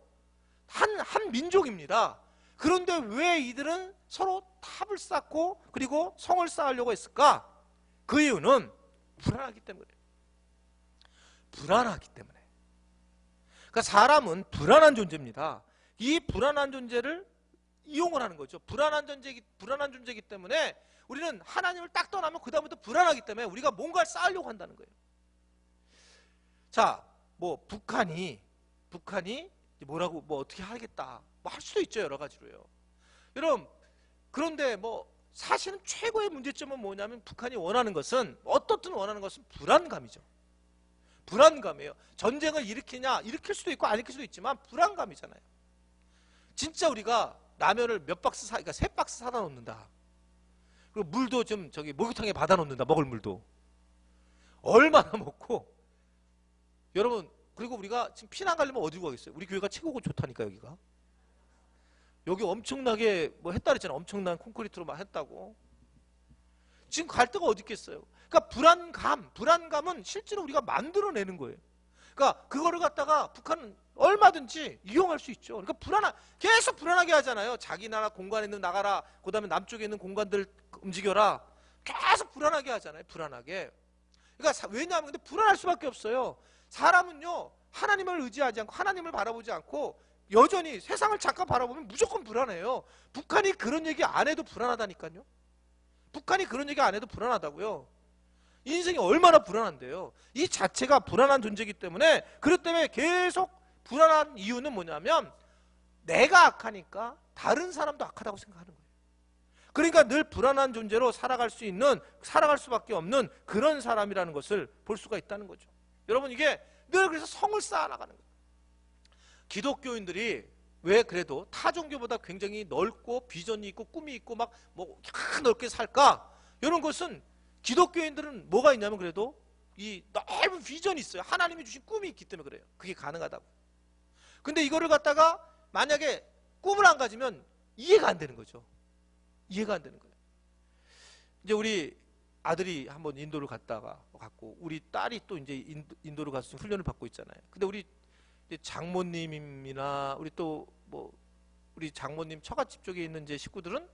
A: 한 민족입니다. 그런데 왜 이들은 서로 탑을 쌓고 그리고 성을 쌓으려고 했을까? 그 이유는 불안하기 때문에. 불안하기 때문에. 그러니까 사람은 불안한 존재입니다. 이 불안한 존재를 이용을 하는 거죠. 불안한 존재이기 때문에 우리는 하나님을 딱 떠나면 그 다음부터 불안하기 때문에 우리가 뭔가를 쌓으려고 한다는 거예요. 자, 뭐 북한이 어떻게 하겠다 뭐 할 수도 있죠. 여러 가지로요. 여러분, 그런데 뭐 사실은 최고의 문제점은 뭐냐면 북한이 원하는 것은 어떻든 원하는 것은 불안감이죠. 불안감이에요. 전쟁을 일으키냐 일으킬 수도 있고 안 일으킬 수도 있지만 불안감이잖아요. 진짜 우리가 라면을 몇 박스 그러니까 3박스 사다 놓는다. 그리고 물도 좀 저기 목욕탕에 받아 놓는다. 먹을 물도 얼마나 먹고 여러분 그리고 우리가 지금 피난 가려면 어디로 가겠어요? 우리 교회가 최고고 좋다니까 여기가. 여기 엄청나게 뭐 했다 그랬잖아. 엄청난 콘크리트로 막 했다고. 지금 갈 데가 어디 있겠어요? 그러니까 불안감은 실제로 우리가 만들어내는 거예요. 그러니까 그거를 갖다가 북한은 얼마든지 이용할 수 있죠. 그러니까 계속 불안하게 하잖아요. 자기 나라 공간에 있는 나가라. 그 다음에 남쪽에 있는 공간들 움직여라. 계속 불안하게 하잖아요. 불안하게. 그러니까 왜냐하면 근데 불안할 수밖에 없어요. 사람은요 하나님을 의지하지 않고 하나님을 바라보지 않고 여전히 세상을 잠깐 바라보면 무조건 불안해요. 북한이 그런 얘기 안 해도 불안하다니까요. 북한이 그런 얘기 안 해도 불안하다고요. 인생이 얼마나 불안한데요. 이 자체가 불안한 존재이기 때문에 그것 때문에 계속 불안한 이유는 뭐냐면 내가 악하니까 다른 사람도 악하다고 생각하는 거예요. 그러니까 늘 불안한 존재로 살아갈 수밖에 없는 그런 사람이라는 것을 볼 수가 있다는 거죠. 여러분 이게 늘 그래서 성을 쌓아나가는 거예요. 기독교인들이 왜 그래도 타 종교보다 굉장히 넓고 비전이 있고 꿈이 있고 막 뭐 넓게 살까? 이런 것은 기독교인들은 뭐가 있냐면 그래도 이 넓은 비전이 있어요. 하나님이 주신 꿈이 있기 때문에 그래요. 그게 가능하다고. 근데 이거를 갖다가 만약에 꿈을 안 가지면 이해가 안 되는 거죠. 이해가 안 되는 거예요. 이제 우리 아들이 한번 인도를 갔고 우리 딸이 또 이제 인도를 가서 지금 훈련을 받고 있잖아요. 근데 우리 장모님이나 우리 또 뭐 우리 장모님 처갓집 쪽에 있는 이제 식구들은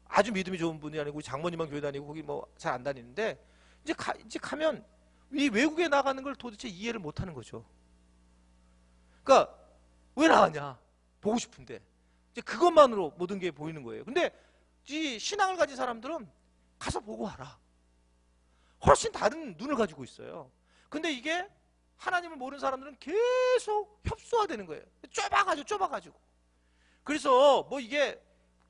A: 아주 믿음이 좋은 분이 아니고 장모님만 교회 다니고 거기 뭐 잘 안 다니는데 이제 가면 이 외국에 나가는 걸 도대체 이해를 못 하는 거죠. 그러니까 왜 나가냐? 보고 싶은데. 이제 그것만으로 모든 게 보이는 거예요. 근데 이 신앙을 가진 사람들은 가서 보고 와라. 훨씬 다른 눈을 가지고 있어요. 근데 이게 하나님을 모르는 사람들은 계속 협소화되는 거예요. 좁아가지고. 그래서 뭐 이게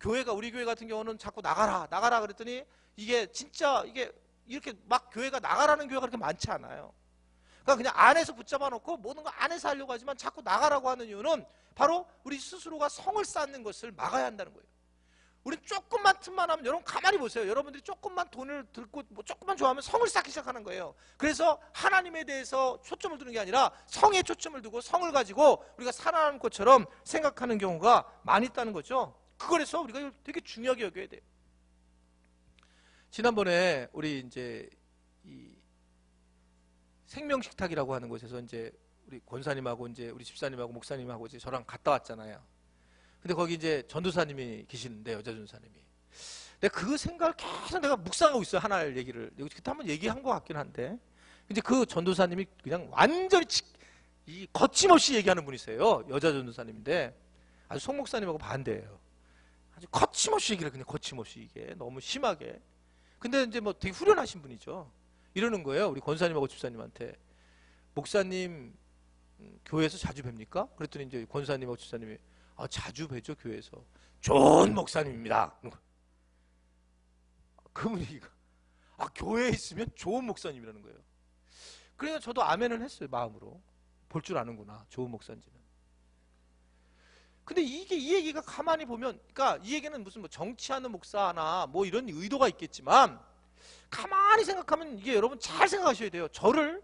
A: 우리 교회 같은 경우는 자꾸 나가라 그랬더니 이게 진짜 이게 이렇게 막 교회가 나가라는 교회가 그렇게 많지 않아요. 그러니까 그냥 안에서 붙잡아 놓고 모든 거 안에서 하려고 하지만 자꾸 나가라고 하는 이유는 바로 우리 스스로가 성을 쌓는 것을 막아야 한다는 거예요. 우리 조금만 틈만 하면 여러분 가만히 보세요. 여러분들이 조금만 돈을 들고 뭐 조금만 좋아하면 성을 쌓기 시작하는 거예요. 그래서 하나님에 대해서 초점을 두는 게 아니라 성에 초점을 두고 성을 가지고 우리가 살아가는 것처럼 생각하는 경우가 많이 있다는 거죠. 그거에서 우리가 되게 중요하게 여겨야 돼요. 지난번에 우리 이제 이 생명식탁이라고 하는 곳에서 이제 우리 권사님하고 이제 우리 집사님하고 목사님하고 이제 저랑 갔다 왔잖아요. 근데 거기 이제 전도사님이 계시는데 여자 전도사님이. 내가 그 생각을 계속 내가 묵상하고 있어요. 하나의 얘기를. 그때 한번 얘기한 것 같긴 한데. 이제 그 전도사님이 그냥 완전히 거침없이 얘기하는 분이세요. 여자 전도사님인데 아주 송 목사님하고 반대예요. 아주 거침없이 얘기를 그냥 거침없이 이게 너무 심하게. 근데 이제 뭐 되게 후련하신 분이죠. 이러는 거예요. 우리 권사님하고 집사님한테. 목사님 교회에서 자주 뵙니까? 그랬더니 이제 권사님하고 집사님이 자주 뵈죠 교회에서. 좋은 목사님입니다. 그 분위기가 교회에 있으면 좋은 목사님이라는 거예요. 그래서 저도 아멘을 했어요. 마음으로. 볼 줄 아는구나 좋은 목사인지는. 근데 이 얘기가 가만히 보면 그러니까 이 얘기는 무슨 뭐 정치하는 목사나 뭐 이런 의도가 있겠지만 가만히 생각하면 이게 여러분 잘 생각하셔야 돼요. 저는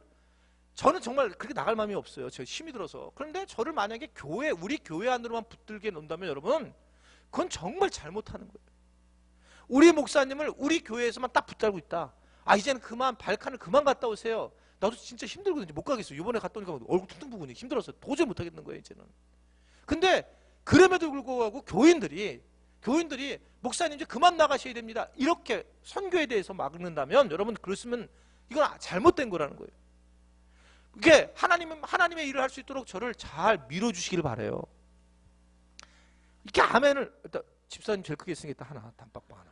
A: 정말 그렇게 나갈 마음이 없어요. 저 힘이 들어서. 그런데 저를 만약에 우리 교회 안으로만 붙들게 놓는다면 여러분, 그건 정말 잘못하는 거예요. 우리 목사님을 우리 교회에서만 딱 붙잡고 있다. 이제는 발칸을 그만 갔다 오세요. 나도 진짜 힘들거든요. 못 가겠어요. 이번에 갔다 오니까 얼굴 퉁퉁 부으니 힘들어서 도저히 못 하겠는 거예요, 이제는. 근데 그럼에도 불구하고 교인들이 목사님 이제 그만 나가셔야 됩니다. 이렇게 선교에 대해서 막는다면 여러분 그랬으면 이건 잘못된 거라는 거예요. 이게 하나님의 일을 할 수 있도록 저를 잘 밀어주시길 바라요. 이렇게 아멘을 일단 집사님 제일 크게 생겼다 하나 단박방 하나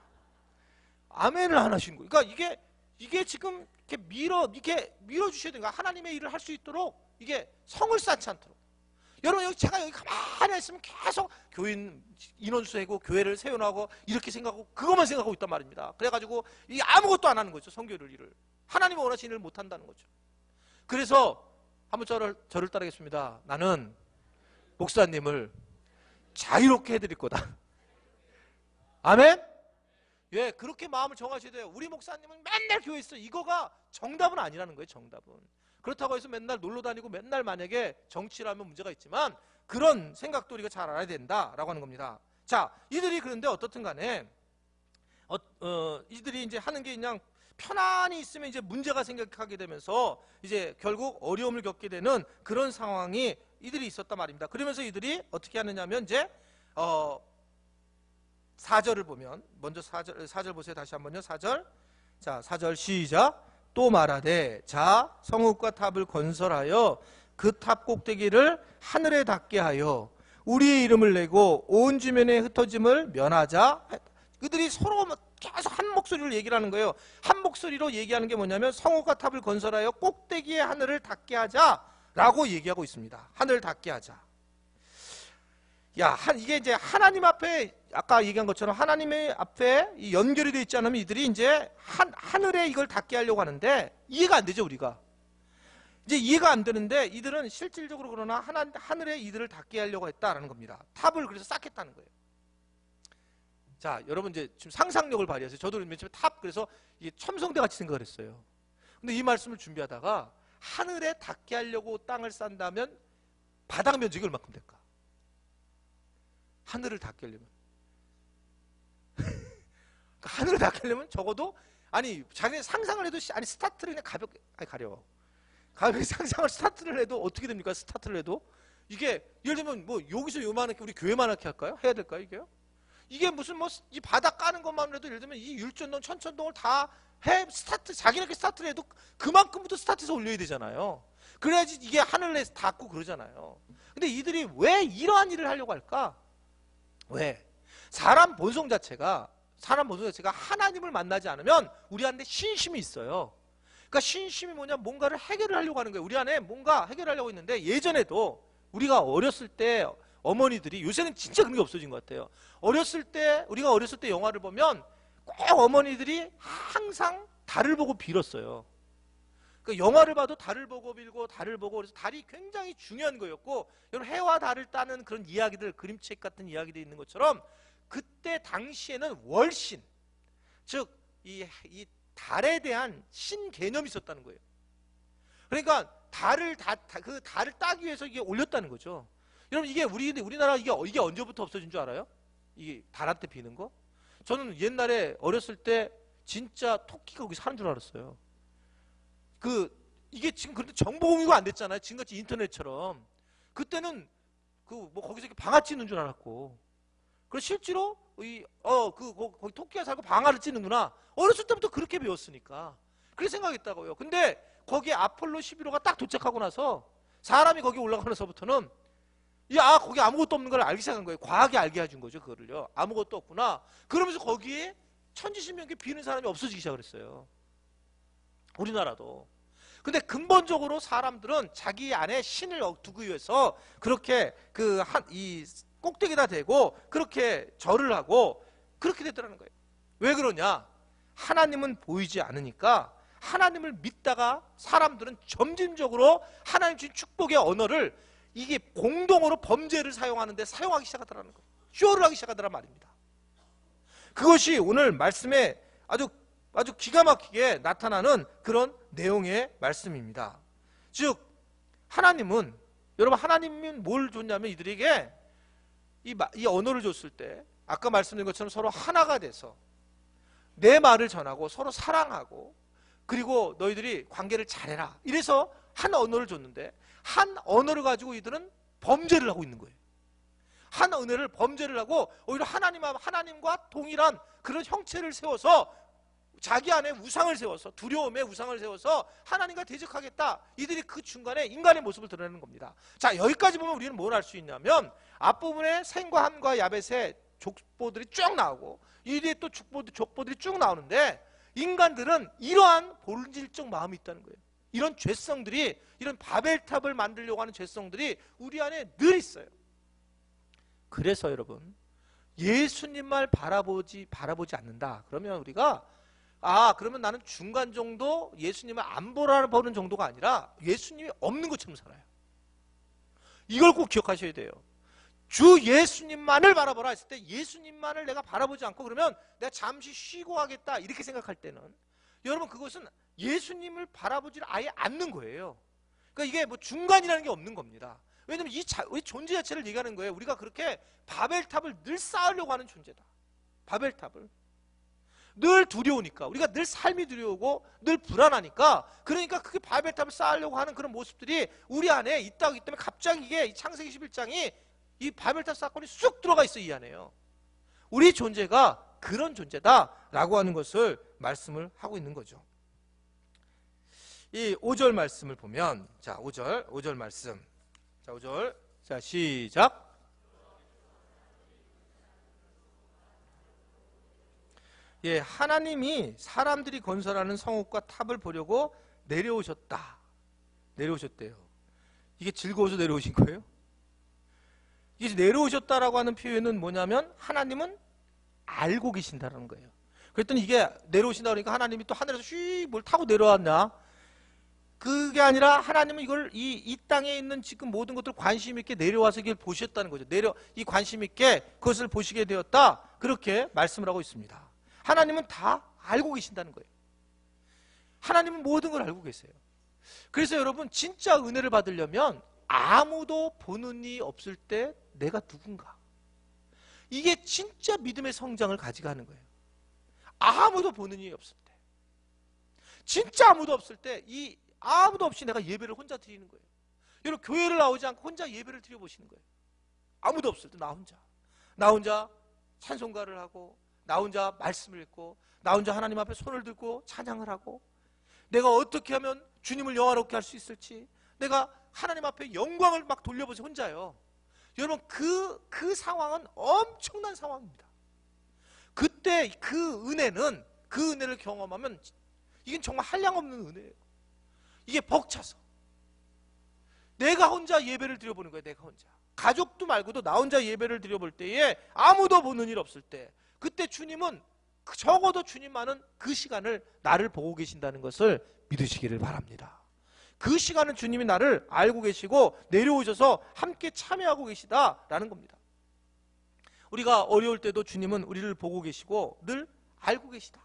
A: 아멘을 안 하시는 거예요. 그러니까 이게 지금 이렇게 밀어주셔야 되는 거야. 하나님의 일을 할 수 있도록 이게 성을 쌓지 않도록 여러분 여기 제가 여기 가만히 있으면 계속 교인 인원수 세고 교회를 세워나가고 이렇게 생각하고 그것만 생각하고 있단 말입니다. 그래가지고 이 아무것도 안 하는 거죠. 선교를 일을. 하나님 원하시는 일을 못 한다는 거죠. 그래서 한번 저를 따르겠습니다. 나는 목사님을 자유롭게 해드릴 거다. 아멘? 예, 그렇게 마음을 정하셔야 돼요. 우리 목사님은 맨날 교회에 있어. 이거가 정답은 아니라는 거예요. 정답은. 그렇다고 해서 맨날 놀러 다니고 맨날 만약에 정치라면 문제가 있지만 그런 생각도 우리가 잘 알아야 된다라고 하는 겁니다. 자, 이들이 그런데 어떻든 간에 이들이 이제 하는 게 그냥 편안히 있으면 이제 문제가 생각하게 되면서 이제 결국 어려움을 겪게 되는 그런 상황이 이들이 있었단 말입니다. 그러면서 이들이 어떻게 하느냐면 이제 4절을 보면 먼저 4절 보세요. 다시 한번요. 4절. 자, 4절 시작. 또 말하되 자 성읍과 탑을 건설하여 그 탑 꼭대기를 하늘에 닿게 하여 우리의 이름을 내고 온 주변에 흩어짐을 면하자. 그들이 서로 계속 한 목소리로 얘기를 하는 거예요. 한 목소리로 얘기하는 게 뭐냐면 성읍과 탑을 건설하여 꼭대기에 하늘을 닿게 하자라고 얘기하고 있습니다. 하늘을 닿게 하자. 이게 이제 하나님 앞에 아까 얘기한 것처럼 하나님의 앞에 이 연결이 되어 있지 않으면 이들이 이제 하늘에 이걸 닿게 하려고 하는데 이해가 안 되죠, 우리가. 이제 이해가 안 되는데 이들은 실질적으로 그러나 하늘에 이들을 닿게 하려고 했다라는 겁니다. 탑을 그래서 쌓겠다는 거예요. 자, 여러분 이제 지금 상상력을 발휘하세요. 저도 맨 처음에 탑 그래서 이게 첨성대 같이 생각을 했어요. 근데 이 말씀을 준비하다가 하늘에 닿게 하려고 땅을 싼다면 바닥 면적이 얼마큼 될까? 하늘을 닿게 하려면 하늘을 닿게 하려면 적어도 자기 상상을 해도 스타트를 그냥 가볍게 가려워. 가볍게 상상을 스타트를 해도 어떻게 됩니까? 스타트를 해도 이게 예를 들면 뭐 여기서 요만하게 우리 교회만하게 할까요? 해야 될까요? 이게 무슨 이 바닥 까는 것만 해도 예를 들면 이 율전동 천천동을 다 스타트 자기네끼리 스타트를 해도 그만큼부터 스타트에서 올려야 되잖아요. 그래야지 이게 하늘에 닿고 그러잖아요. 근데 이들이 왜 이러한 일을 하려고 할까? 왜? 사람 본성 자체가 하나님을 만나지 않으면 우리 안에 신심이 있어요. 그러니까 신심이 뭐냐? 뭔가를 해결을 하려고 하는 거예요. 우리 안에 뭔가 해결하려고 있는데 예전에도 우리가 어렸을 때 어머니들이 요새는 진짜 그런 게 없어진 것 같아요. 우리가 어렸을 때 영화를 보면 꼭 어머니들이 항상 달을 보고 빌었어요. 그 영화를 봐도 달을 보고 빌고 달을 보고 그래서 달이 굉장히 중요한 거였고 여러분 해와 달을 따는 그런 이야기들 그림책 같은 이야기들이 있는 것처럼 그때 당시에는 월신 즉 이 달에 대한 신 개념이 있었다는 거예요. 그러니까 그 달을 따기 위해서 이게 올렸다는 거죠. 여러분 이게 우리나라 이게 언제부터 없어진 줄 알아요? 이게 달한테 비는 거? 저는 옛날에 어렸을 때 진짜 토끼가 거기 사는 줄 알았어요. 이게 지금 그런데 정보 공유가 안 됐잖아요. 지금같이 인터넷처럼. 그때는 거기서 이렇게 방아 찌는 줄 알았고. 그래서 실제로 거기 토끼가 살고 방아를 찌는구나. 어렸을 때부터 그렇게 배웠으니까. 그렇게 생각했다고요. 근데 거기에 아폴로 11호가 딱 도착하고 나서 사람이 거기 올라가면서부터는 거기 아무것도 없는 걸 알기 시작한 거예요. 과학이 알게 해준 거죠. 그거를요. 아무것도 없구나. 그러면서 거기에 천지신명계 비는 사람이 없어지기 시작을 했어요. 우리나라도. 근데 근본적으로 사람들은 자기 안에 신을 두기 위해서 그렇게 이 꼭대기에다 대고 그렇게 절을 하고 그렇게 됐더라는 거예요. 왜 그러냐? 하나님은 보이지 않으니까 하나님을 믿다가 사람들은 점진적으로 하나님 주신 축복의 언어를 이게 공동으로 범죄를 사용하기 시작하더라는 거예요. 쇼를 하기 시작하더란 말입니다. 그것이 오늘 말씀에 아주 기가 막히게 나타나는 그런 내용의 말씀입니다. 즉 하나님은 뭘 줬냐면 이들에게 이 언어를 줬을 때 아까 말씀드린 것처럼 서로 하나가 돼서 내 말을 전하고 서로 사랑하고 그리고 너희들이 관계를 잘해라. 이래서 한 언어를 줬는데 한 언어를 가지고 이들은 범죄를 하고 있는 거예요. 한 언어를 범죄를 하고 오히려 하나님과 동일한 그런 형체를 세워서 자기 안에 우상을 세워서 두려움의 우상을 세워서 하나님과 대적하겠다. 이들이 그 중간에 인간의 모습을 드러내는 겁니다. 자, 여기까지 보면 우리는 뭘 알 수 있냐면 앞부분에 셈과 함과 야벳의 족보들이 쭉 나오고 이 뒤에 또 족보들이 쭉 나오는데 인간들은 이러한 본질적 마음이 있다는 거예요. 이런 죄성들이, 이런 바벨탑을 만들려고 하는 죄성들이 우리 안에 늘 있어요. 그래서 여러분, 예수님만 바라보지 않는다. 그러면 우리가 그러면 나는 중간 정도 예수님을 안 보는 정도가 아니라 예수님이 없는 것처럼 살아요. 이걸 꼭 기억하셔야 돼요. 주 예수님만을 바라보라 했을 때 예수님만을 내가 바라보지 않고 그러면 내가 잠시 쉬고 하겠다 이렇게 생각할 때는 여러분 그것은 예수님을 바라보지 아예 않는 거예요. 그러니까 이게 뭐 중간이라는 게 없는 겁니다. 왜냐면 이 존재 자체를 얘기하는 거예요. 우리가 그렇게 바벨탑을 늘 쌓으려고 하는 존재다. 바벨탑을. 늘 두려우니까, 우리가 늘 삶이 두려우고 늘 불안하니까, 그러니까 그게 바벨탑을 쌓으려고 하는 그런 모습들이 우리 안에 있다기 때문에 갑자기 이게 이 창세기 11장이 이 바벨탑 사건이 쑥 들어가 있어. 이 안에요. 우리 존재가 그런 존재다라고 하는 것을 말씀을 하고 있는 거죠. 이 5절 말씀을 보면, 자 5절 말씀, 자 5절, 자 시작. 예, 하나님이 사람들이 건설하는 성읍과 탑을 보려고 내려오셨대요. 이게 즐거워서 내려오신 거예요? 이게 내려오셨다라고 하는 표현은 뭐냐면 하나님은 알고 계신다는 거예요. 그랬더니 이게 내려오신다 그러니까 하나님이 또 하늘에서 뭘 타고 내려왔냐? 그게 아니라 하나님은 이걸 이 땅에 있는 지금 모든 것들 관심 있게 내려와서 이걸 보셨다는 거죠. 이 관심 있게 그것을 보시게 되었다. 그렇게 말씀을 하고 있습니다. 하나님은 다 알고 계신다는 거예요. 하나님은 모든 걸 알고 계세요. 그래서 여러분 진짜 은혜를 받으려면 아무도 보는 이 없을 때 내가 누군가, 이게 진짜 믿음의 성장을 가져가는 거예요. 아무도 보는 이 없을 때, 진짜 아무도 없을 때, 아무도 없이 내가 예배를 혼자 드리는 거예요. 여러분 교회를 나오지 않고 혼자 예배를 드려보시는 거예요. 아무도 없을 때 나 혼자 찬송가를 하고, 나 혼자 말씀을 읽고, 나 혼자 하나님 앞에 손을 들고 찬양을 하고, 내가 어떻게 하면 주님을 영화롭게 할 수 있을지, 내가 하나님 앞에 영광을 막 돌려보세요. 혼자요. 여러분 그 상황은 엄청난 상황입니다. 그때 그 은혜를 경험하면 이건 정말 한량없는 은혜예요. 이게 벅차서 내가 혼자 예배를 드려보는 거예요. 내가 혼자, 가족도 말고도 나 혼자 예배를 드려볼 때에 아무도 보는 일 없을 때, 그때 주님은 적어도 주님만은 그 시간을 나를 보고 계신다는 것을 믿으시기를 바랍니다. 그 시간은 주님이 나를 알고 계시고 내려오셔서 함께 참여하고 계시다라는 겁니다. 우리가 어려울 때도 주님은 우리를 보고 계시고 늘 알고 계시다.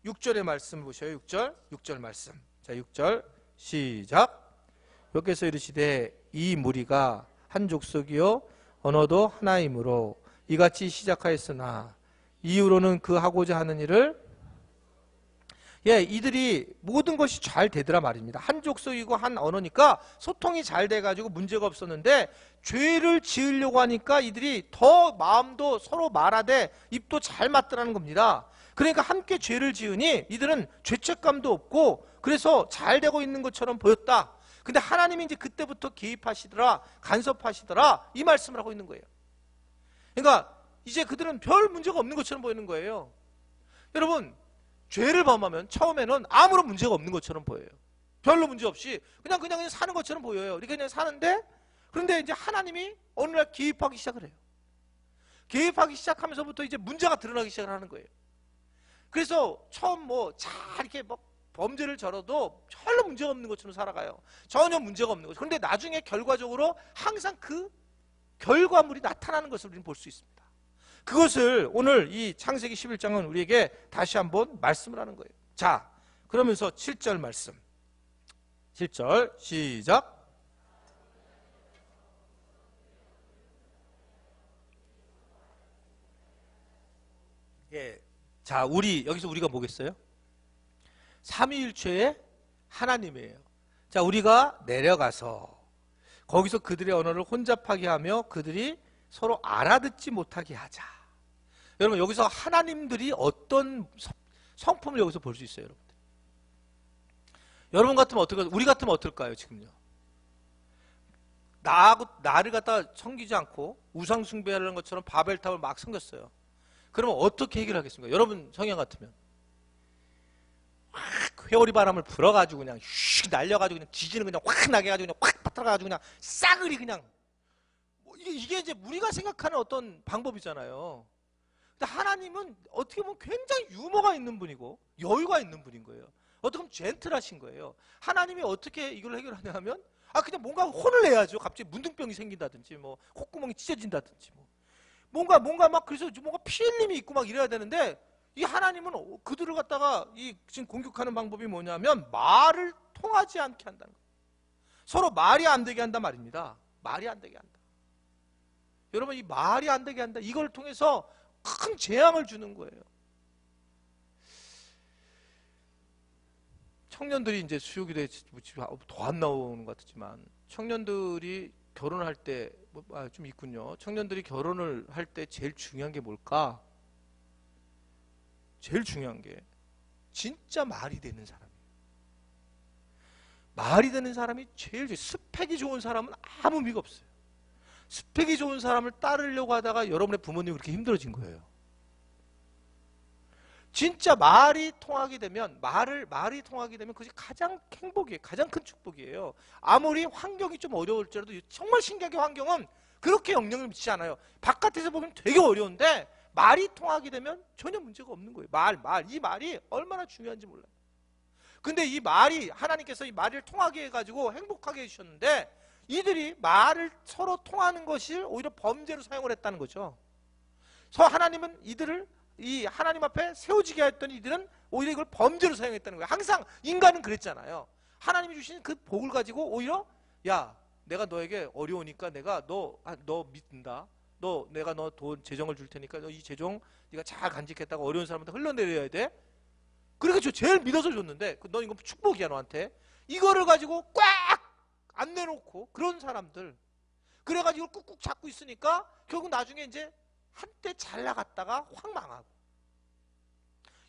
A: 6절의 말씀 보셔요. 6절 말씀. 자 6절 시작. 여기서 이르시되 이 무리가 한 족속이요 언어도 하나이므로 이같이 시작하였으나 이후로는 그 하고자 하는 일을, 이들이 모든 것이 잘 되더라 말입니다. 한 족속이고 한 언어니까 소통이 잘 돼가지고 문제가 없었는데, 죄를 지으려고 하니까 이들이 더 마음도 서로 말하되 입도 잘 맞더라는 겁니다. 그러니까 함께 죄를 지으니 이들은 죄책감도 없고 그래서 잘 되고 있는 것처럼 보였다. 근데 하나님이 이제 그때부터 개입하시더라, 간섭하시더라, 이 말씀을 하고 있는 거예요. 그러니까 이제 그들은 별 문제가 없는 것처럼 보이는 거예요. 여러분 죄를 범하면 처음에는 아무런 문제가 없는 것처럼 보여요. 별로 문제 없이 그냥 사는 것처럼 보여요. 이렇게 그냥 사는데, 그런데 이제 하나님이 어느 날 개입하기 시작을 해요. 개입하기 시작하면서부터 이제 문제가 드러나기 시작을 하는 거예요. 그래서 처음 잘 이렇게 범죄를 저러도 별로 문제가 없는 것처럼 살아가요. 전혀 문제가 없는 거죠. 그런데 나중에 결과적으로 항상 그 결과물이 나타나는 것을 우리는 볼 수 있습니다. 그것을 오늘 이 창세기 11장은 우리에게 다시 한번 말씀을 하는 거예요. 자, 그러면서 7절 말씀. 7절 시작. 자, 여기서 우리가 뭐겠어요? 삼위일체의 하나님이에요. 자, 우리가 내려가서 거기서 그들의 언어를 혼잡하게 하며 그들이 서로 알아듣지 못하게 하자. 여러분 여기서 하나님들이 어떤 성품을 여기서 볼 수 있어요, 여러분들? 여러분 같으면 어떨까요? 우리 같으면 어떨까요, 지금요? 나를 갖다 섬기지 않고 우상 숭배하는 것처럼 바벨탑을 막 섬겼어요. 그러면 어떻게 해결하겠습니까? 여러분 성향 같으면 막 회오리 바람을 불어가지고 그냥 슉 날려가지고 그냥 지지는 그냥 확 나게 해가지고 그냥 확 빠뜨려가지고 그냥 싸그리 그냥 뭐 이게 이제 우리가 생각하는 어떤 방법이잖아요. 근데 하나님은 어떻게 보면 굉장히 유머가 있는 분이고 여유가 있는 분인 거예요. 어떻게 보면 젠틀하신 거예요. 하나님이 어떻게 이걸 해결하냐 하면 그냥 뭔가 혼을 내야죠. 갑자기 문둥병이 생긴다든지 뭐 콧구멍이 찢어진다든지 뭔가 막 그래서 뭔가 피 흘림이 있고 막 이래야 되는데 이 하나님은 그들을 갖다가 이 지금 공격하는 방법이 뭐냐면 말을 통하지 않게 한다는 거예요. 서로 말이 안 되게 한단 말입니다. 말이 안 되게 한다. 여러분 이 말이 안 되게 한다. 이걸 통해서 큰 재앙을 주는 거예요. 청년들이 이제 수요기도에 더 안 나오는 것 같지만 청년들이 결혼할 때 좀 있군요. 청년들이 결혼을 할 때 제일 중요한 게 뭘까? 제일 중요한 게 진짜 말이 되는 사람이에요. 말이 되는 사람이 제일 스펙이 좋은 사람은 아무 의미가 없어요. 스펙이 좋은 사람을 따르려고 하다가 여러분의 부모님이 그렇게 힘들어진 거예요. 진짜 말이 통하게 되면 말이 통하게 되면 그것이 가장 행복이에요. 가장 큰 축복이에요. 아무리 환경이 좀 어려울지라도 정말 신기하게 환경은 그렇게 영향을 미치지 않아요. 바깥에서 보면 되게 어려운데 말이 통하게 되면 전혀 문제가 없는 거예요. 이 말이 얼마나 중요한지 몰라요. 근데 이 말이 하나님께서 이 말을 통하게 해가지고 행복하게 해주셨는데 이들이 말을 서로 통하는 것을 오히려 범죄로 사용을 했다는 거죠. 하나님은 이들을 이 하나님 앞에 세워지게 했더니 이들은 오히려 이걸 범죄로 사용했다는 거예요. 항상 인간은 그랬잖아요. 하나님이 주신 그 복을 가지고 오히려 야 내가 너에게 어려우니까 내가 너 믿는다. 내가 너 돈 재정을 줄 테니까 너 이 재정 네가 잘 간직했다가 어려운 사람한테 흘러내려야 돼. 그러니까 저 제일 믿어서 줬는데 너 이거 축복이야 너한테. 이거를 가지고 꽉 안 내놓고 그런 사람들 그래가지고 꾹꾹 잡고 있으니까 결국 나중에 이제 한때 잘 나갔다가 확 망하고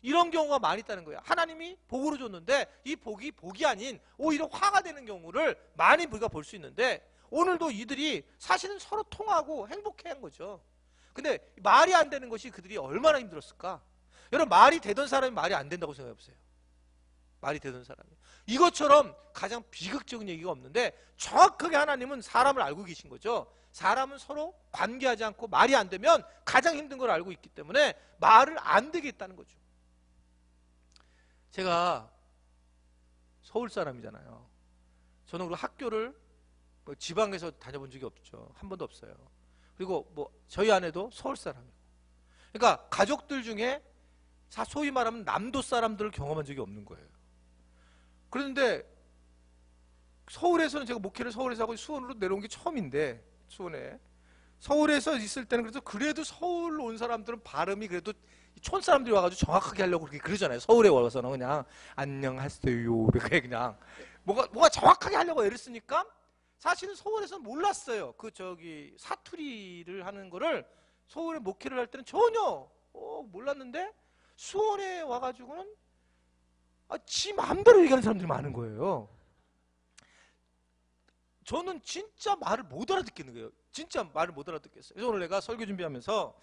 A: 이런 경우가 많이 있다는 거예요. 하나님이 복으로 줬는데 이 복이 아닌 오히려 화가 되는 경우를 많이 우리가 볼 수 있는데 오늘도 이들이 사실은 서로 통하고 행복해한 거죠. 근데 말이 안 되는 것이 그들이 얼마나 힘들었을까? 여러분 말이 되던 사람이 말이 안 된다고 생각해 보세요. 말이 되던 사람이. 이것처럼 가장 비극적인 얘기가 없는데 정확하게 하나님은 사람을 알고 계신 거죠. 사람은 서로 관계하지 않고 말이 안 되면 가장 힘든 걸 알고 있기 때문에 말을 안 되게 했다는 거죠. 제가 서울 사람이잖아요. 저는 그리고 학교를 지방에서 다녀본 적이 없죠. 한 번도 없어요. 그리고 저희 아내도 서울 사람이고. 그러니까 가족들 중에 소위 말하면 남도 사람들을 경험한 적이 없는 거예요. 그런데 서울에서는 제가 목회를 서울에서 하고 수원으로 내려온 게 처음인데 수원에 서울에서 있을 때는 그래도 서울로 온 사람들은 발음이 그래도 촌 사람들이 와가지고 정확하게 하려고 그렇게 그러잖아요. 서울에 와서는 그냥 안녕하세요 그냥 뭐가 정확하게 하려고 애를 쓰니까 사실은 서울에서는 몰랐어요. 사투리를 하는 거를 서울에 목회를 할 때는 전혀 몰랐는데 수원에 와가지고는 지 마음대로 얘기하는 사람들이 많은 거예요. 저는 진짜 말을 못 알아듣겠는 거예요. 진짜 말을 못 알아듣겠어요. 그래서 오늘 내가 설교 준비하면서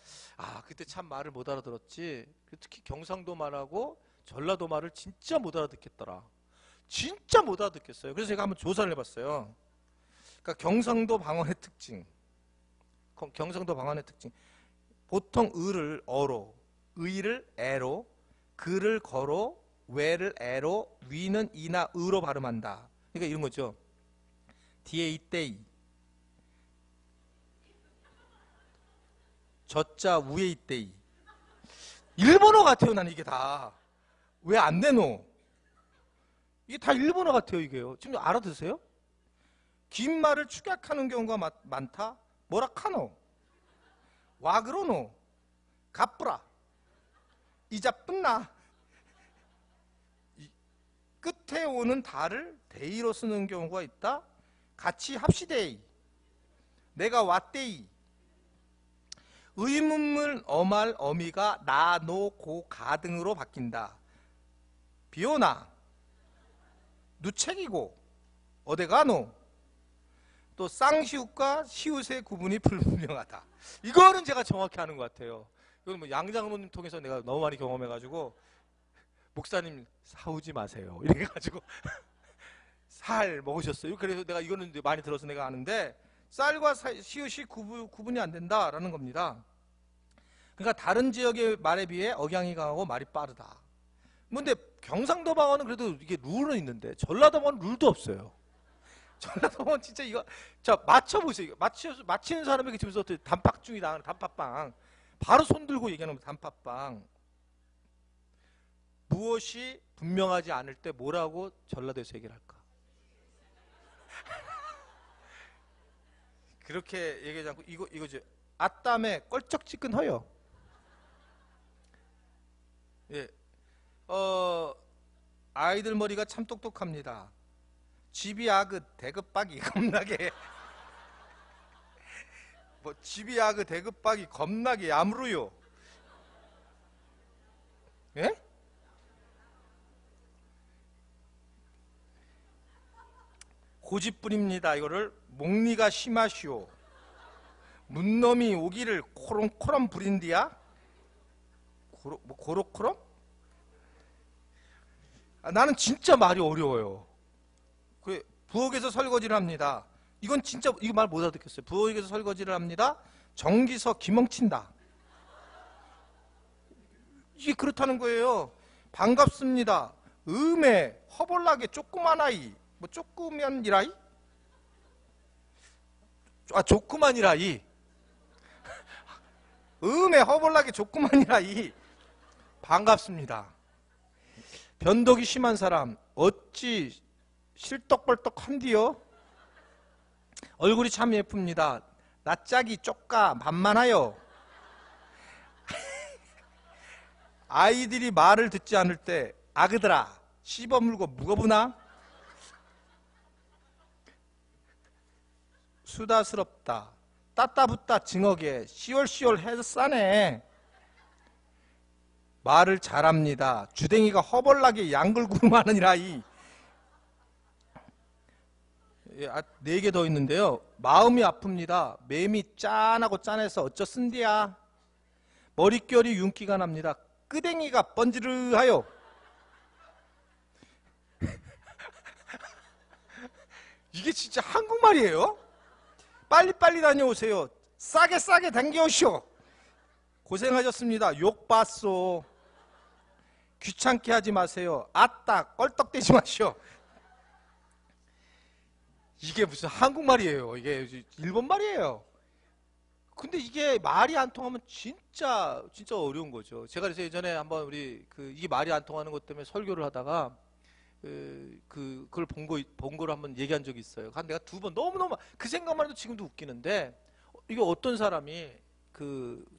A: 그때 참 말을 못 알아들었지. 특히 경상도 말하고 전라도 말을 진짜 못 알아듣겠더라. 진짜 못 알아듣겠어요. 그래서 제가 한번 조사를 해봤어요. 그러니까 경상도 방언의 특징. 보통 을을 어로, 의를 애로, 그를 거로, 외를 애로, 위는 이나 의로 발음한다. 그러니까 이런 거죠. 뒤에 이때이, 저자 위에 이때이. 일본어 같아요. 나는 이게 다. 왜 안 내노? 이게 다 일본어 같아요. 이게요. 지금 알아드세요? 긴 말을 축약하는 경우가 많다. 뭐라 카노? 와그로노? 가뿌라? 이자 뿐나? 끝에 오는 다를 데이로 쓰는 경우가 있다. 같이 합시데이. 내가 왔데이. 의문문 어말 어미가 나, 노, 고, 가 등으로 바뀐다. 비오나 누책이고 어데가노. 또 쌍시읒과 시읒의 구분이 불분명하다. 이거는 제가 정확히 아는 것 같아요. 이건 양장로님 통해서 내가 너무 많이 경험해가지고 목사님 사오지 마세요. 이렇게 해가지고 살 먹으셨어요. 그래서 내가 이거는 많이 들어서 내가 아는데 쌀과 시옷이 구분이 안 된다라는 겁니다. 그러니까 다른 지역의 말에 비해 억양이 강하고 말이 빠르다. 근데 경상도 방언은 그래도 이게 룰은 있는데 전라도 방언은 룰도 없어요. 전라도 방언 진짜 이거 자 맞춰보세요. 맞히는 사람이 집에서 어떻게 단팥 중이 나가는 단팥빵 바로 손 들고 얘기하는 단팥빵. 무엇이 분명하지 않을 때 뭐라고 전라도에서 얘기를 할까? 그렇게 얘기하지 않고 이거죠. 아땀에 껄쩍지근 허요. 예, 아이들 머리가 참 똑똑합니다. 집이 아그 대급박이 겁나게 뭐 집이 아그 대급박이 겁나게 야무르요. 예? 고집부립니다. 이거를 목리가 심하시오. 문놈이 오기를 코롱코롱 부린디야? 고로코롱? 나는 진짜 말이 어려워요. 부엌에서 설거지를 합니다. 이건 진짜 이거 말 못 알아듣겠어요. 부엌에서 설거지를 합니다. 정기서 기멍친다. 이게 그렇다는 거예요. 반갑습니다. 음에 허벌나게 조그만 아이. 뭐 조그만이라이? 아 조그만이라이. 음에 허벌나게 조그만이라이. 반갑습니다. 변덕이 심한 사람 어찌 실떡벌떡한디요? 얼굴이 참 예쁩니다. 낯짝이 쪼까 만만하여. 아이들이 말을 듣지 않을 때 아그들아 씹어물고 묵어부나? 수다스럽다. 따따붙다 징하게 시월시월 해서 싸네. 말을 잘합니다. 주댕이가 허벌나게 양글구름하느니라이. 4개 더 있는데요. 마음이 아픕니다. 맴이 짠하고 짠해서 어쩌쓴디야. 머릿결이 윤기가 납니다. 끄댕이가 번지르하여. 이게 진짜 한국말이에요? 빨리빨리 다녀오세요. 싸게 당겨오시오. 고생하셨습니다. 욕 봤소. 귀찮게 하지 마세요. 아따 껄떡대지 마시오. 이게 무슨 한국말이에요. 이게 일본말이에요. 근데 이게 말이 안 통하면 진짜 어려운 거죠. 제가 그래서 예전에 한번 우리 이게 말이 안 통하는 것 때문에 설교를 하다가 그걸 본 거를 한번 얘기한 적이 있어요. 한 내가 2번 너무너무 그 생각만 해도 지금도 웃기는데 이게 어떤 사람이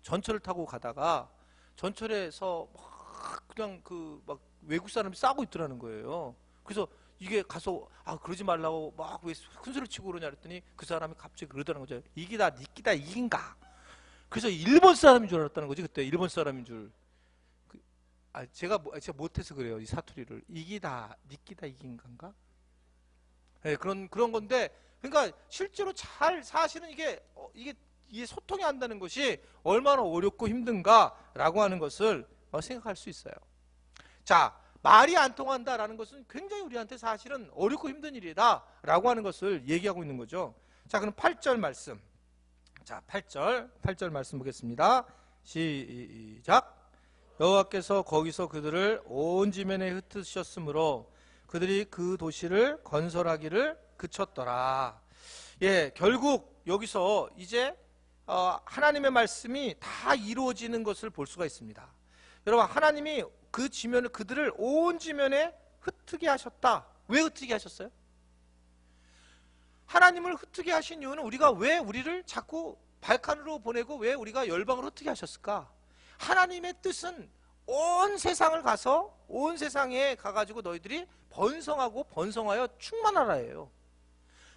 A: 전철을 타고 가다가 전철에서 막 그냥 막 외국 사람이 싸고 있더라는 거예요. 그래서 이게 가서 그러지 말라고 막 왜 큰 소리 치고 그러냐 그랬더니 그 사람이 갑자기 그러더라는 거죠. 이기다 니끼다 이긴가. 그래서 일본 사람인 줄 알았다는 거지. 그때 일본 사람인 줄. 제가 못해서 그래요. 이 사투리를 이기다 니끼다 이긴가인가. 네, 그런 건데 그러니까 실제로 사실은 이게 소통이 안 되는 것이 얼마나 어렵고 힘든가라고 하는 것을 생각할 수 있어요. 자, 말이 안 통한다라는 것은 굉장히 우리한테 사실은 어렵고 힘든 일이다라고 하는 것을 얘기하고 있는 거죠. 자, 그럼 8절 말씀. 자, 8절 말씀 보겠습니다. 시작. 여호와께서 거기서 그들을 온 지면에 흩으셨으므로 그들이 그 도시를 건설하기를 그쳤더라. 예, 결국 여기서 이제 하나님의 말씀이 다 이루어지는 것을 볼 수가 있습니다. 여러분, 하나님이 그들을 온 지면에 흩트게 하셨다. 왜 흩트게 하셨어요? 하나님을 흩트게 하신 이유는 왜 우리를 자꾸 발칸으로 보내고 왜 우리가 열방으로 흩트게 하셨을까? 하나님의 뜻은 온 세상에 가가지고 너희들이 번성하고 번성하여 충만하라예요.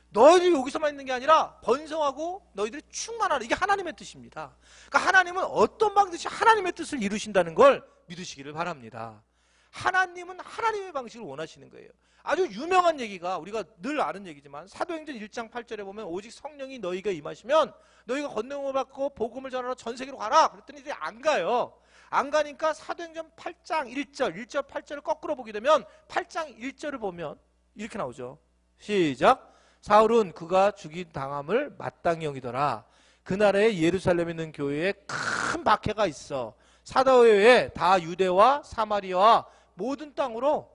A: 너희들이 여기서만 있는 게 아니라 번성하고 너희들이 충만하라. 이게 하나님의 뜻입니다. 그러니까 하나님은 어떤 방식이 하나님의 뜻을 이루신다는 걸 믿으시기를 바랍니다. 하나님은 하나님의 방식을 원하시는 거예요. 아주 유명한 얘기가 우리가 늘 아는 얘기지만 사도행전 1장 8절에 보면 오직 성령이 너희가 임하시면 너희가 권능을 받고 복음을 전하러 전 세계로 가라. 그랬더니 이들이 안 가요. 안 가니까 사도행전 8장 1절, 1절 8절을 거꾸로 보게 되면 8장 1절을 보면 이렇게 나오죠. 시작. 사울은 그가 죽인 당함을 마땅히 여기더라. 그날에 예루살렘에 있는 교회에 큰 박해가 있어. 사도회에 다 유대와 사마리아와 모든 땅으로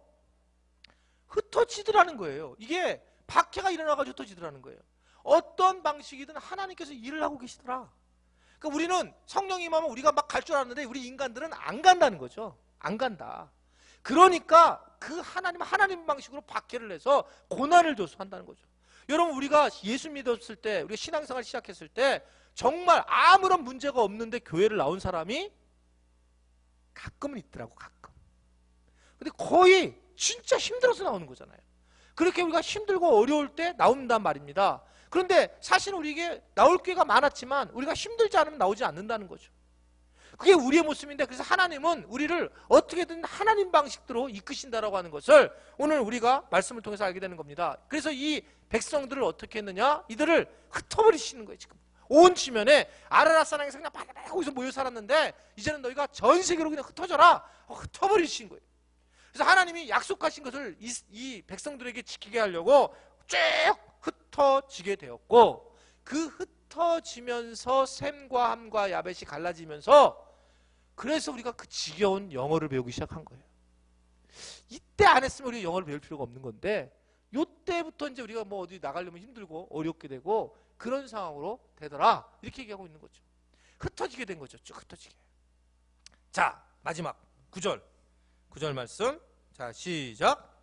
A: 흩어지더라는 거예요. 이게 박해가 일어나가지고 흩어지더라는 거예요. 어떤 방식이든 하나님께서 일을 하고 계시더라. 그러니까 우리는 성령이 임하면 우리가 막 갈 줄 알았는데 우리 인간들은 안 간다는 거죠. 안 간다. 그러니까 그 하나님 방식으로 박해를 해서 고난을 줘서 한다는 거죠. 여러분, 우리가 예수 믿었을 때, 우리가 신앙생활 시작했을 때 정말 아무런 문제가 없는데 교회를 나온 사람이 가끔은 있더라고, 가끔. 근데 거의 진짜 힘들어서 나오는 거잖아요. 그렇게 우리가 힘들고 어려울 때 나온단 말입니다. 그런데 사실 우리에게 나올 기회가 많았지만 우리가 힘들지 않으면 나오지 않는다는 거죠. 그게 우리의 모습인데, 그래서 하나님은 우리를 어떻게든 하나님 방식대로 이끄신다라고 하는 것을 오늘 우리가 말씀을 통해서 알게 되는 겁니다. 그래서 이 백성들을 어떻게 했느냐? 이들을 흩어버리시는 거예요. 지금 온 지면에 아라랏 산항에서 그냥 바다바다 거기서 모여 살았는데 이제는 너희가 전 세계로 그냥 흩어져라. 흩어버리신 거예요. 그래서 하나님이 약속하신 것을 이 백성들에게 지키게 하려고 쭉 흩어지게 되었고, 그 흩어지면서 셈과 함과 야벳이 갈라지면서, 그래서 우리가 그 지겨운 영어를 배우기 시작한 거예요. 이때 안 했으면 우리가 영어를 배울 필요가 없는 건데, 요때부터 이제 우리가 뭐 어디 나가려면 힘들고 어렵게 되고 그런 상황으로 되더라. 이렇게 얘기하고 있는 거죠. 흩어지게 된 거죠. 쭉 흩어지게. 자, 마지막 9절 말씀. 자, 시작.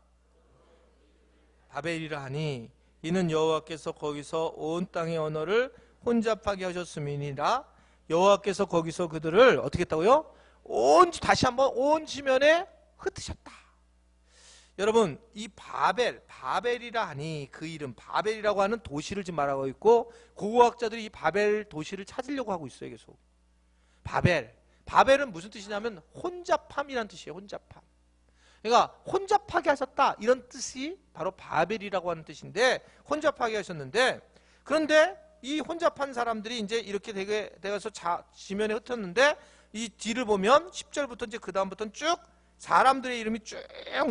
A: 바벨이라 하니 이는 여호와께서 거기서 온 땅의 언어를 혼잡하게 하셨음이니라. 여호와께서 거기서 그들을 어떻게 했다고요? 다시 한번 온 지면에 흩으셨다. 여러분, 이 바벨이라 하니, 그 이름 바벨이라고 하는 도시를 지금 말하고 있고, 고고학자들이 이 바벨 도시를 찾으려고 하고 있어요. 계속. 바벨은 무슨 뜻이냐면 혼잡함이란 뜻이에요. 혼잡함. 그러니까 혼잡하게 하셨다, 이런 뜻이 바로 바벨이라고 하는 뜻인데, 혼잡하게 하셨는데, 그런데 이 혼잡한 사람들이 이제 이렇게 되어서 지면에 흩었는데, 이 뒤를 보면 10절부터 이제 그 다음부터는 쭉 사람들의 이름이 쭉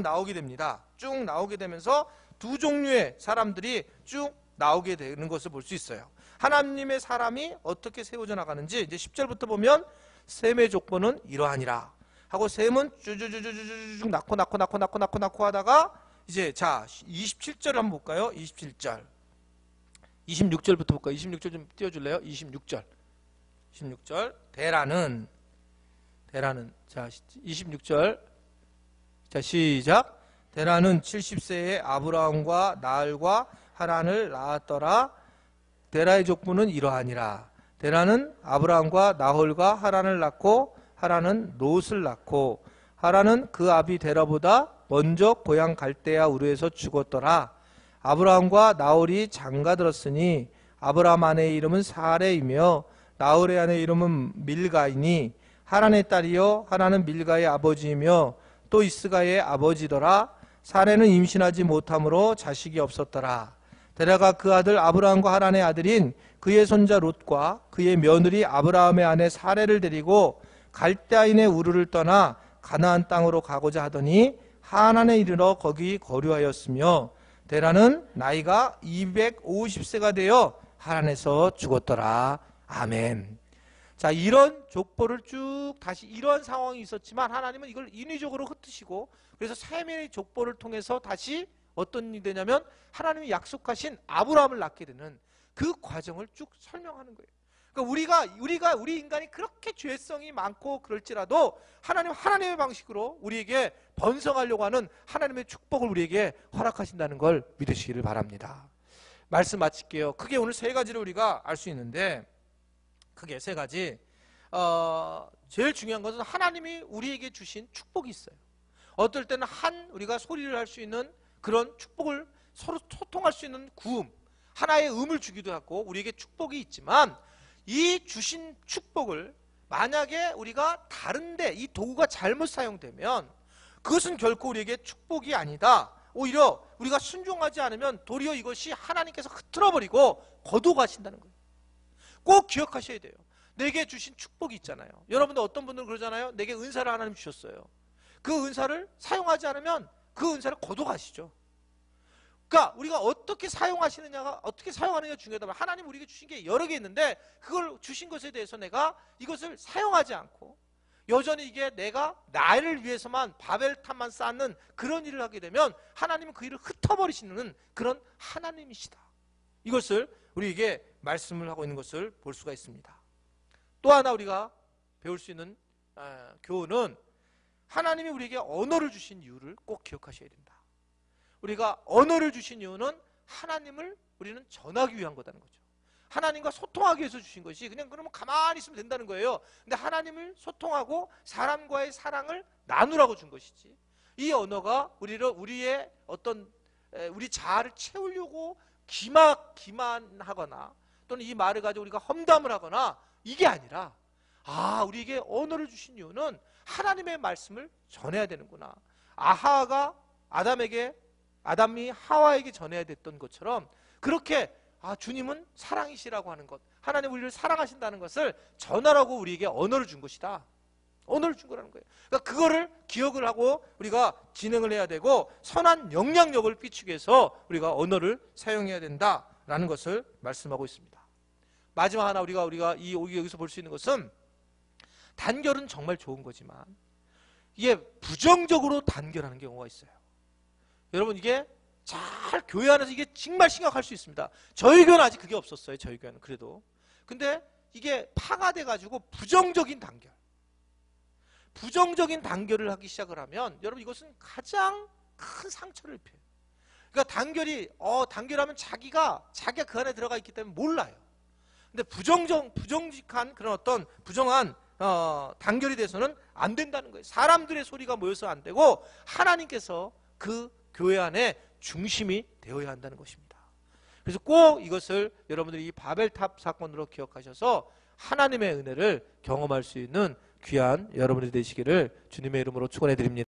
A: 나오게 됩니다. 쭉 나오게 되면서 두 종류의 사람들이 쭉 나오게 되는 것을 볼 수 있어요. 하나님의 사람이 어떻게 세워져 나가는지 이제 10절부터 보면, 셈의 족보는 이러하니라 하고, 셈은 쭈쭈쭈쭈쭈 낳고 하다가, 이제 자 27절 한번 볼까요? 27절 26절부터 볼까요? 26절 좀 띄워줄래요? 26절 데라는 자 26절, 자 시작. 데라는 70세에 아브라함과 나흘과 하란을 낳았더라. 데라의 족보는 이러하니라. 데라는 아브라함과 나홀과 하란을 낳고, 하란은 롯을 낳고, 하란은 그 아비 데라보다 먼저 고향 갈대아 우르에서 죽었더라. 아브라함과 나홀이 장가들었으니 아브라함 아내의 이름은 사레이며 나홀의 아내의 이름은 밀가이니, 하란의 딸이요 하란은 밀가의 아버지이며 또 이스가의 아버지더라. 사레는 임신하지 못함으로 자식이 없었더라. 데라가 그 아들 아브라함과 하란의 아들인 그의 손자 롯과 그의 며느리 아브라함의 아내 사레를 데리고 갈대아인의 우르를 떠나 가나안 땅으로 가고자 하더니 하란에 이르러 거기 거류하였으며, 데라는 나이가 250세가 되어 하란에서 죽었더라. 아멘. 자, 이런 족보를 쭉 다시, 이런 상황이 있었지만 하나님은 이걸 인위적으로 흩으시고, 그래서 셈의 족보를 통해서 다시 어떤 일이 되냐면 하나님이 약속하신 아브라함을 낳게 되는 그 과정을 쭉 설명하는 거예요. 그러니까 우리 인간이 그렇게 죄성이 많고 그럴지라도 하나님의 방식으로 우리에게 번성하려고 하는 하나님의 축복을 우리에게 허락하신다는 걸 믿으시기를 바랍니다. 말씀 마칠게요. 크게 오늘 세 가지를 우리가 알 수 있는데, 크게 세 가지. 제일 중요한 것은 하나님이 우리에게 주신 축복이 있어요. 어떨 때는 우리가 소리를 할 수 있는 그런 축복을, 서로 소통할 수 있는 구음, 하나의 음을 주기도 하고 우리에게 축복이 있지만, 이 주신 축복을 만약에 우리가 다른데 이 도구가 잘못 사용되면 그것은 결코 우리에게 축복이 아니다. 오히려 우리가 순종하지 않으면 도리어 이것이 하나님께서 흐트러버리고 거두어 가신다는 거예요. 꼭 기억하셔야 돼요. 내게 주신 축복이 있잖아요. 여러분들 어떤 분들은 그러잖아요. 내게 은사를 하나님 주셨어요. 그 은사를 사용하지 않으면 그 은사를 거둬가시죠. 그러니까 우리가 어떻게 사용하시느냐가, 어떻게 사용하느냐가 중요하다. 하나님 우리에게 주신 게 여러 개 있는데 그걸 주신 것에 대해서 내가 이것을 사용하지 않고 여전히 이게 내가 나를 위해서만 바벨탑만 쌓는 그런 일을 하게 되면 하나님은 그 일을 흩어버리시는 그런 하나님이시다. 이것을 우리에게 말씀을 하고 있는 것을 볼 수가 있습니다. 또 하나 우리가 배울 수 있는 교훈은 하나님이 우리에게 언어를 주신 이유를 꼭 기억하셔야 된다. 우리가 언어를 주신 이유는 하나님을 우리는 전하기 위한 거다는 거죠. 하나님과 소통하기 위해서 주신 것이 그냥 그러면 가만히 있으면 된다는 거예요. 근데 하나님을 소통하고 사람과의 사랑을 나누라고 준 것이지. 이 언어가 우리의 어떤 우리 자아를 채우려고 기만하거나 또는 이 말을 가지고 우리가 험담을 하거나 이게 아니라 우리에게 언어를 주신 이유는 하나님의 말씀을 전해야 되는구나. 아담이 하와에게 전해야 됐던 것처럼 그렇게 주님은 사랑이시라고 하는 것, 하나님 우리를 사랑하신다는 것을 전하라고 우리에게 언어를 준 것이다. 언어를 준 거라는 거예요. 그러니까 그거를 기억을 하고 우리가 진행을 해야 되고 선한 영향력을 끼치기 위해서 우리가 언어를 사용해야 된다라는 것을 말씀하고 있습니다. 마지막 하나 우리가 여기서 볼 수 있는 것은 단결은 정말 좋은 거지만 이게 부정적으로 단결하는 경우가 있어요. 여러분 이게 잘 교회 안에서 이게 정말 심각할 수 있습니다. 저희 교회는 아직 그게 없었어요. 저희 교회는 그래도. 근데 이게 파가 돼가지고 부정적인 단결을 하기 시작을 하면 여러분 이것은 가장 큰 상처를 입혀요. 그러니까 단결하면 자기가 그 안에 들어가 있기 때문에 몰라요. 근데 부정직한 그런 어떤 부정한 단결이 돼서는 안 된다는 거예요. 사람들의 소리가 모여서 안 되고 하나님께서 그 교회 안에 중심이 되어야 한다는 것입니다. 그래서 꼭 이것을 여러분들이 이 바벨탑 사건으로 기억하셔서 하나님의 은혜를 경험할 수 있는 귀한 여러분이 되시기를 주님의 이름으로 축원해 드립니다.